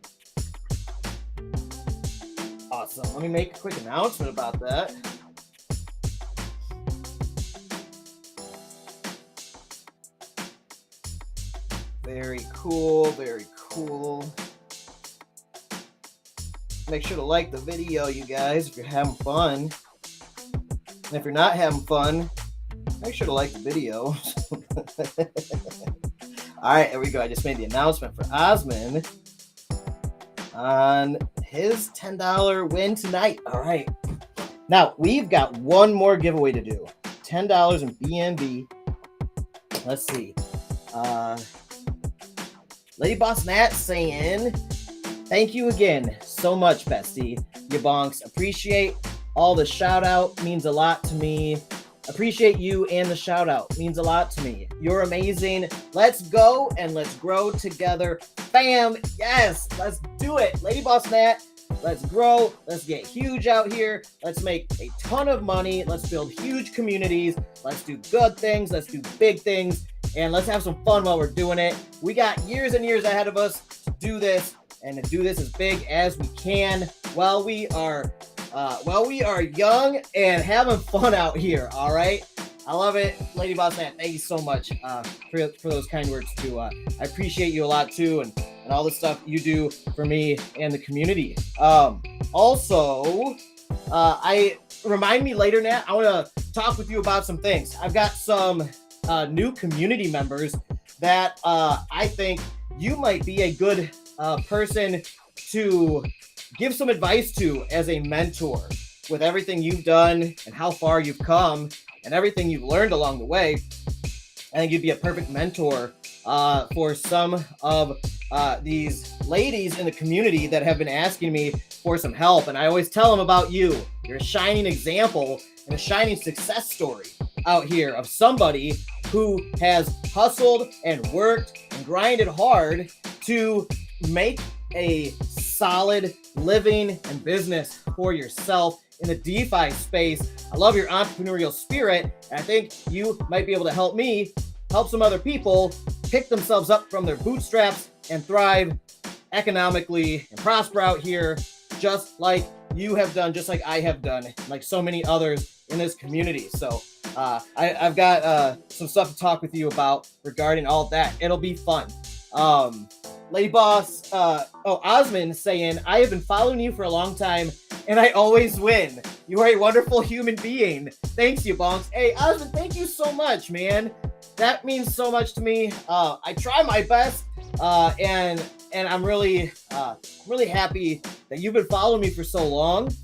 Awesome. Let me make a quick announcement about that. Very cool, very cool. Make sure to like the video, you guys, if you're having fun. And if you're not having fun, make sure to like the video. All right, there we go. I just made the announcement for Osman on his $10 win tonight. All right. Now, we've got one more giveaway to do. $10 in BNB. Let's see. Lady Boss Nat saying, thank you again so much, bestie. YaBonks. Appreciate all the shout out. Means a lot to me. Appreciate you and the shout out. Means a lot to me. You're amazing. Let's go and let's grow together. Fam, yes, let's do it. Lady Boss Nat, let's grow. Let's get huge out here. Let's make a ton of money. Let's build huge communities. Let's do good things. Let's do big things. And let's have some fun while we're doing it. We got years and years ahead of us to do this and to do this as big as we can while we are young and having fun out here. All right. I love it. Lady Boss Man, thank you so much for those kind words too. I appreciate you a lot too, and all the stuff you do for me and the community. Also, I remind me later, Nat, I want to talk with you about some things. I've got some new community members that I think you might be a good person to give some advice to as a mentor with everything you've done and how far you've come and everything you've learned along the way. I think you'd be a perfect mentor for some of these ladies in the community that have been asking me for some help. And I always tell them about you. You're a shining example and a shining success story out here of somebody who has hustled and worked and grinded hard to make a solid living and business for yourself in the DeFi space. I love your entrepreneurial spirit, and I think you might be able to help me help some other people pick themselves up from their bootstraps and thrive economically and prosper out here, just like you have done, just like I have done, like so many others in this community. So I've got some stuff to talk with you about regarding all that. It'll be fun. Lady Boss, Osman saying, I have been following you for a long time and I always win. You are a wonderful human being. Thanks, YaBonks. Hey, Osman, thank you so much, man. That means so much to me. I try my best, and I'm really happy that you've been following me for so long.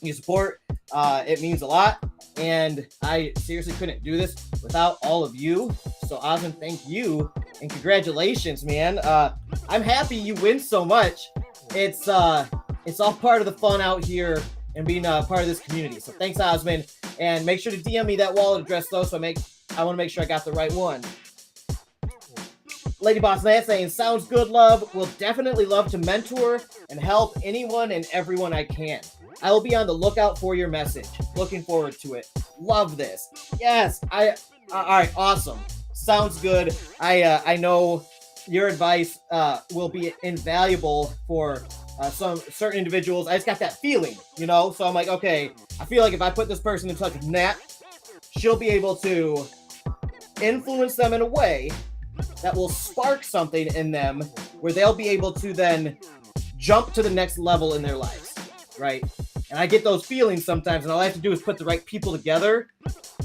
Your support, it means a lot, and I seriously couldn't do this without all of you. So, Osman, thank you. And congratulations, man. I'm happy you win so much. It's all part of the fun out here and being part of this community. So thanks, Osman. And make sure to DM me that wallet address, though, so I want to make sure I got the right one. Lady Boss Nat saying, sounds good, love. Will definitely love to mentor and help anyone and everyone I can. I will be on the lookout for your message. Looking forward to it. Love this. Yes. All right. Awesome. Sounds good. I know your advice will be invaluable for some certain individuals. I just got that feeling, so I'm like, okay, I feel like if I put this person in touch with Nat, she'll be able to influence them in a way that will spark something in them where they'll be able to then jump to the next level in their lives, right? And I get those feelings sometimes, and all I have to do is put the right people together,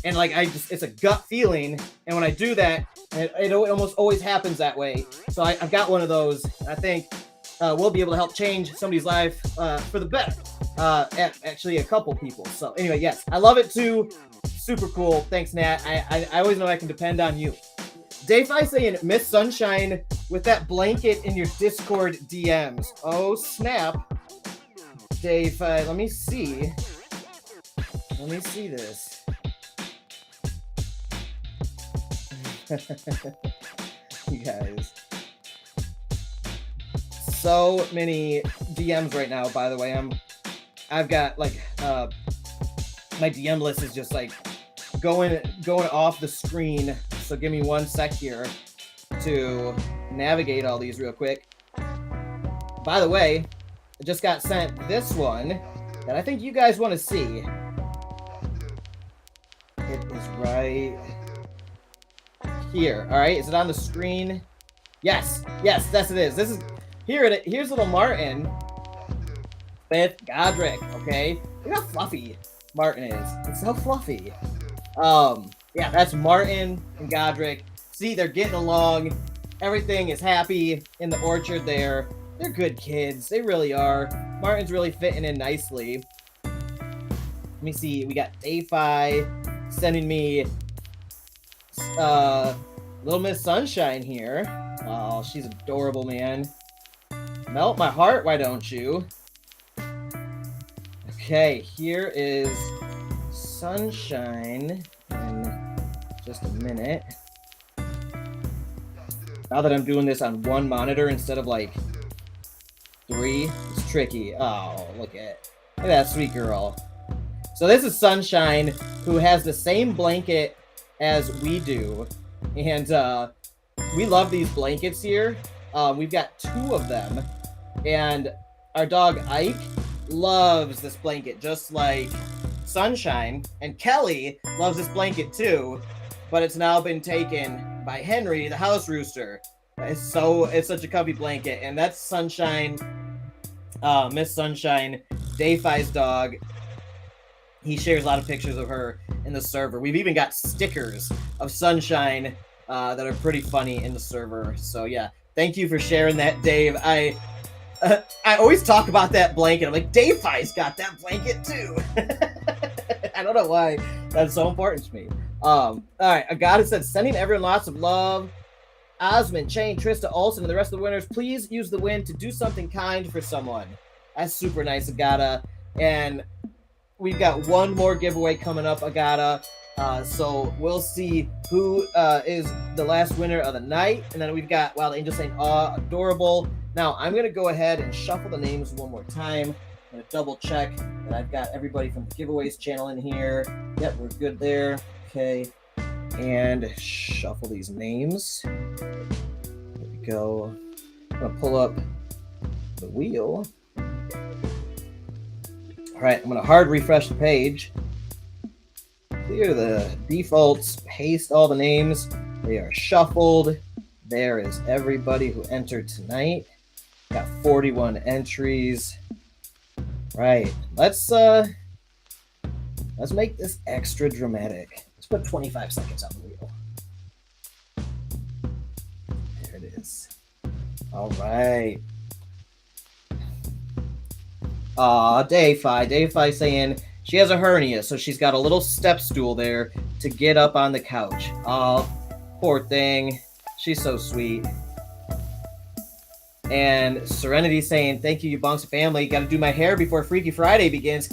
and it's a gut feeling, and when I do that, it almost always happens that way. So I've got one of those, and I think we'll be able to help change somebody's life for the better. Actually, a couple people. So anyway, yes, I love it too. Super cool. Thanks, Nat. I always know I can depend on you. DeFi saying, Miss Sunshine with that blanket in your Discord DMs. Oh, snap. DeFi, let me see this. You guys. So many DMs right now, by the way. I've got my DM list is just going off the screen. So give me 1 sec here to navigate all these real quick. By the way, I just got sent this one that I think you guys want to see. It is right here. All right, is it on the screen? Yes, yes, it is. Here's little Martin with Godric. Okay, look how fluffy Martin is. It's so fluffy. Yeah, that's Martin and Godric. See, they're getting along. Everything is happy in the orchard there. They're good kids. They really are. Martin's really fitting in nicely. Let me see. We got DeFi sending me Little Miss Sunshine here. Oh, she's adorable, man. Melt my heart, why don't you? Okay, here is Sunshine in just a minute. Now that I'm doing this on one monitor instead of like 3, it's tricky. Oh, look at that sweet girl. So this is Sunshine, who has the same blanket as we do. And we love these blankets here. We've got 2 of them. And our dog Ike loves this blanket just like Sunshine. And Kelly loves this blanket too. But it's now been taken by Henry, the house rooster. It's such a comfy blanket. And that's Sunshine, Miss Sunshine, DeFi's dog. He shares a lot of pictures of her in the server. We've even got stickers of Sunshine that are pretty funny in the server. So yeah, thank you for sharing that, Dave. I always talk about that blanket. I'm like, DeFi's got that blanket too. I don't know why that's so important to me. All right, Agata said, sending everyone lots of love. Osmond, Chain, Trista, Olsen, and the rest of the winners, please use the win to do something kind for someone. That's super nice, Agata. And we've got one more giveaway coming up, Agata. So we'll see who is the last winner of the night. And then we've got Wild Angel saying, adorable. Now, I'm going to go ahead and shuffle the names one more time. I'm going to double check that I've got everybody from the giveaways channel in here. Yep, we're good there. Okay. And shuffle these names. There we go. I'm going to pull up the wheel. All right, I'm going to hard refresh the page. Clear the defaults, paste all the names. They are shuffled. There is everybody who entered tonight. Got 41 entries. Right, let's make this extra dramatic. Let's put 25 seconds on the wheel. There it is. All right. DeFi saying she has a hernia, so she's got a little step stool there to get up on the couch. Oh, poor thing. She's so sweet. And Serenity saying, thank you, YaBonks family. Got to do my hair before Freaky Friday begins.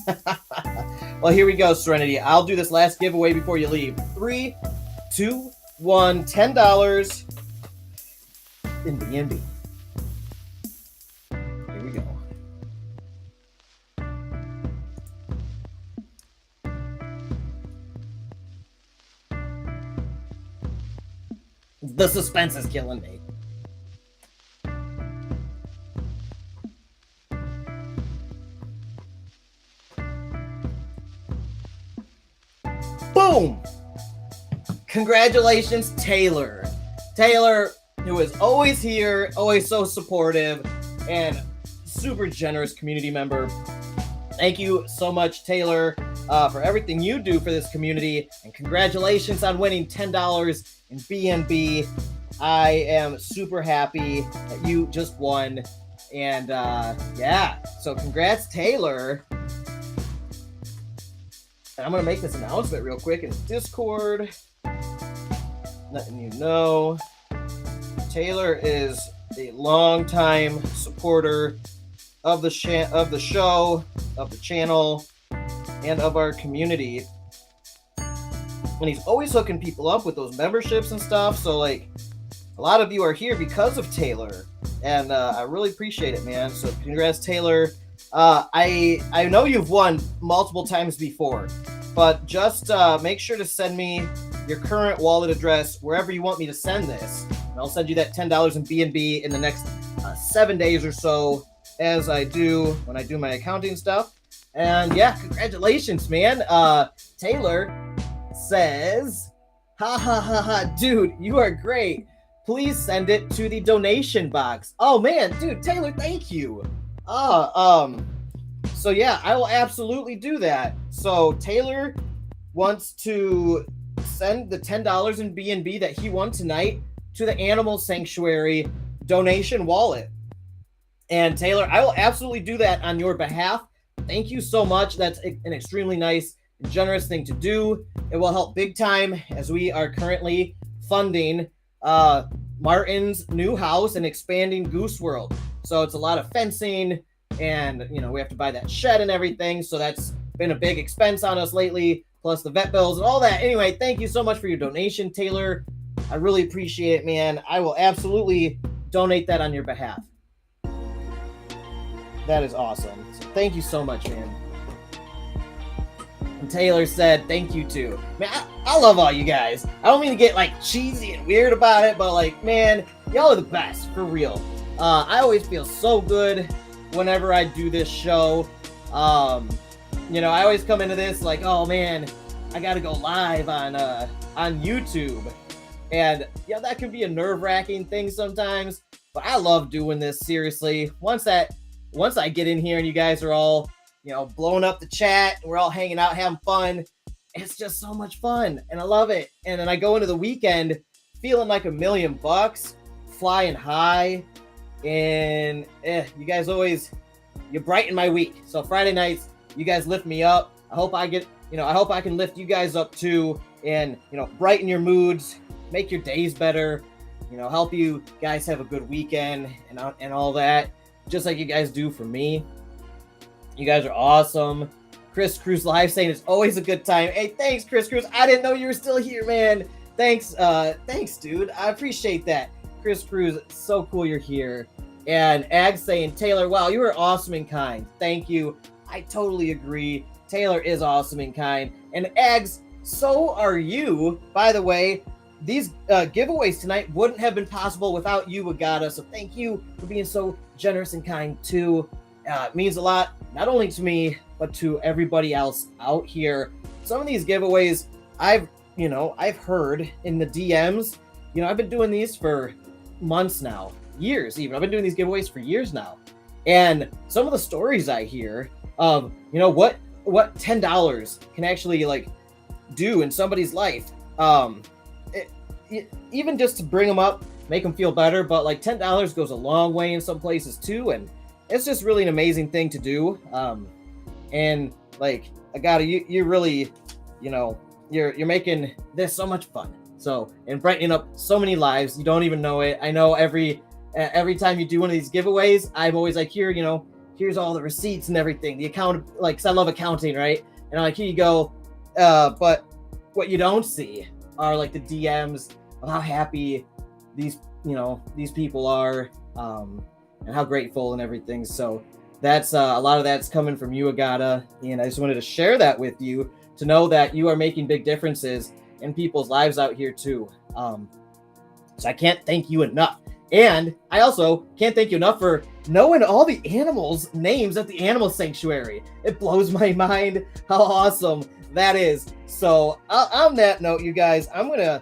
Well, here we go, Serenity. I'll do this last giveaway before you leave. 3, 2, 1, $10 in BNB. Here we go. The suspense is killing me. Boom! Congratulations, Taylor. Taylor, who is always here, always so supportive, and super generous community member. Thank you so much, Taylor, for everything you do for this community, and congratulations on winning $10 in BNB. I am super happy that you just won, and yeah, so congrats, Taylor. And I'm going to make this announcement real quick in Discord, letting you know Taylor is a longtime supporter of the show, of the channel, and of our community. And he's always hooking people up with those memberships and stuff. So, like, a lot of you are here because of Taylor, and I really appreciate it, man. So, congrats, Taylor. I know you've won multiple times before, but just make sure to send me your current wallet address wherever you want me to send this, and I'll send you that $10 in BNB in the next 7 days or so, as I do when I do my accounting stuff. And yeah, congratulations, man. Taylor says, ha ha ha ha, dude, you are great. Please send it to the donation box. Oh man, dude, Taylor, thank you. So yeah, I will absolutely do that. So Taylor wants to send the $10 in BNB that he won tonight to the Animal Sanctuary donation wallet. And Taylor, I will absolutely do that on your behalf. Thank you so much. That's an extremely nice and generous thing to do. It will help big time as we are currently funding Martin's new house and expanding Goose World. So it's a lot of fencing, and you know, we have to buy that shed and everything. So that's been a big expense on us lately. plus the vet bills and all that. Anyway, thank you so much for your donation, Taylor. I really appreciate it, man. I will absolutely donate that on your behalf. That is awesome. So thank you so much, man. And Taylor said thank you too. Man, I love all you guys. I don't mean to get like cheesy and weird about it, but like, man, y'all are the best, for real. I always feel so good whenever I do this show. You know, I always come into this like, oh man, I gotta go live on YouTube. And yeah, that can be a nerve-wracking thing sometimes, but I love doing this, seriously. Once I get in here and you guys are all, you know, blowing up the chat, and we're all hanging out, having fun, it's just so much fun, and I love it. And then I go into the weekend feeling like $1,000,000, flying high, and you guys always, you brighten my week. So Friday nights, you guys lift me up. I hope I can lift you guys up too, and, you know, brighten your moods, make your days better, you know, help you guys have a good weekend and all that, just like you guys do for me. You guys are awesome. Chris Cruz Live saying it's always a good time. Hey, thanks, Chris Cruz. I didn't know you were still here, man. Thanks, dude. I appreciate that. Chris Cruz, so cool you're here. And Ag saying, Taylor, wow, you were awesome and kind. Thank you. I totally agree. Taylor is awesome and kind. And Ags, so are you. By the way, these giveaways tonight wouldn't have been possible without you, Agata. So thank you for being so generous and kind too. It means a lot, not only to me, but to everybody else out here. Some of these giveaways I've heard in the DMs. You know, I've been doing these for months now, years even. I've been doing these giveaways for years now. And some of the stories I hear of, you know, what $10 can actually like do in somebody's life. Even just to bring them up, make them feel better, but like $10 goes a long way in some places too, and it's just really an amazing thing to do. And like, you really, you know, you're making this so much fun. So, and brightening up so many lives, you don't even know it. I know every time you do one of these giveaways, I'm always like, here, you know, here's all the receipts and everything, the account, like, 'cause I love accounting, right? And I'm like, here you go. But what you don't see are like the DMs of how happy these people are, and how grateful and everything. So that's a lot of that's coming from you, Agata, and I just wanted to share that with you, to know that you are making big differences in people's lives out here too. So I can't thank you enough. And I also can't thank you enough for knowing all the animals' names at the animal sanctuary. It blows my mind how awesome that is. So on that note, you guys, I'm gonna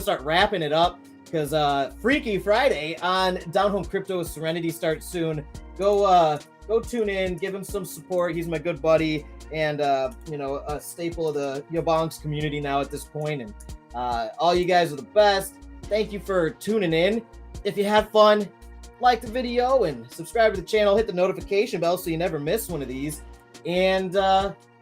start wrapping it up, because Freaky Friday on Down Home Crypto Serenity starts soon. Go tune in, give him some support. He's my good buddy, and you know, a staple of the YaBonks community now at this point. And all you guys are the best. Thank you for tuning in. If you had fun, like the video and subscribe to the channel. Hit the notification bell so you never miss one of these. And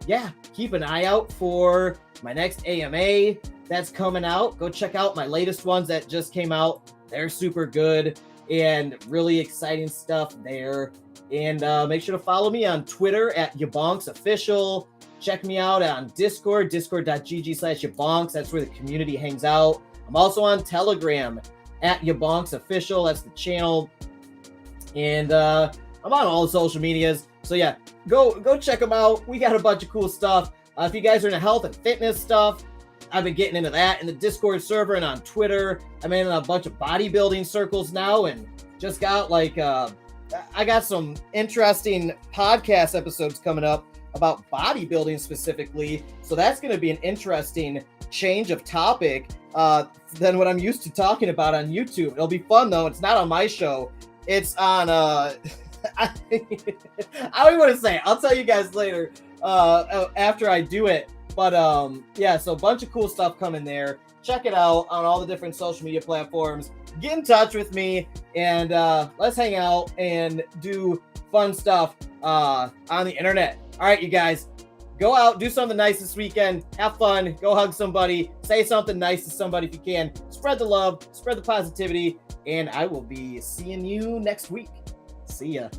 yeah, keep an eye out for my next AMA that's coming out. Go check out my latest ones that just came out. They're super good and really exciting stuff there. And make sure to follow me on Twitter at YaBonks Official. Check me out on Discord, discord.gg/YaBonks. That's where the community hangs out. I'm also on Telegram at YaBonks Official. That's the channel. And I'm on all the social medias. So yeah, go check them out. We got a bunch of cool stuff. If you guys are into health and fitness stuff, I've been getting into that in the Discord server and on Twitter. I'm in a bunch of bodybuilding circles now, and just got like I got some interesting podcast episodes coming up about bodybuilding specifically. So that's going to be an interesting change of topic than what I'm used to talking about on YouTube. It'll be fun though. It's not on my show. It's on I don't even want to say it. I'll tell you guys later after I do it. But yeah, so a bunch of cool stuff coming there. Check it out on all the different social media platforms. Get in touch with me, and let's hang out and do fun stuff on the internet. All right, you guys, go out, do something nice this weekend. Have fun. Go hug somebody. Say something nice to somebody if you can. Spread the love. Spread the positivity. And I will be seeing you next week. See ya.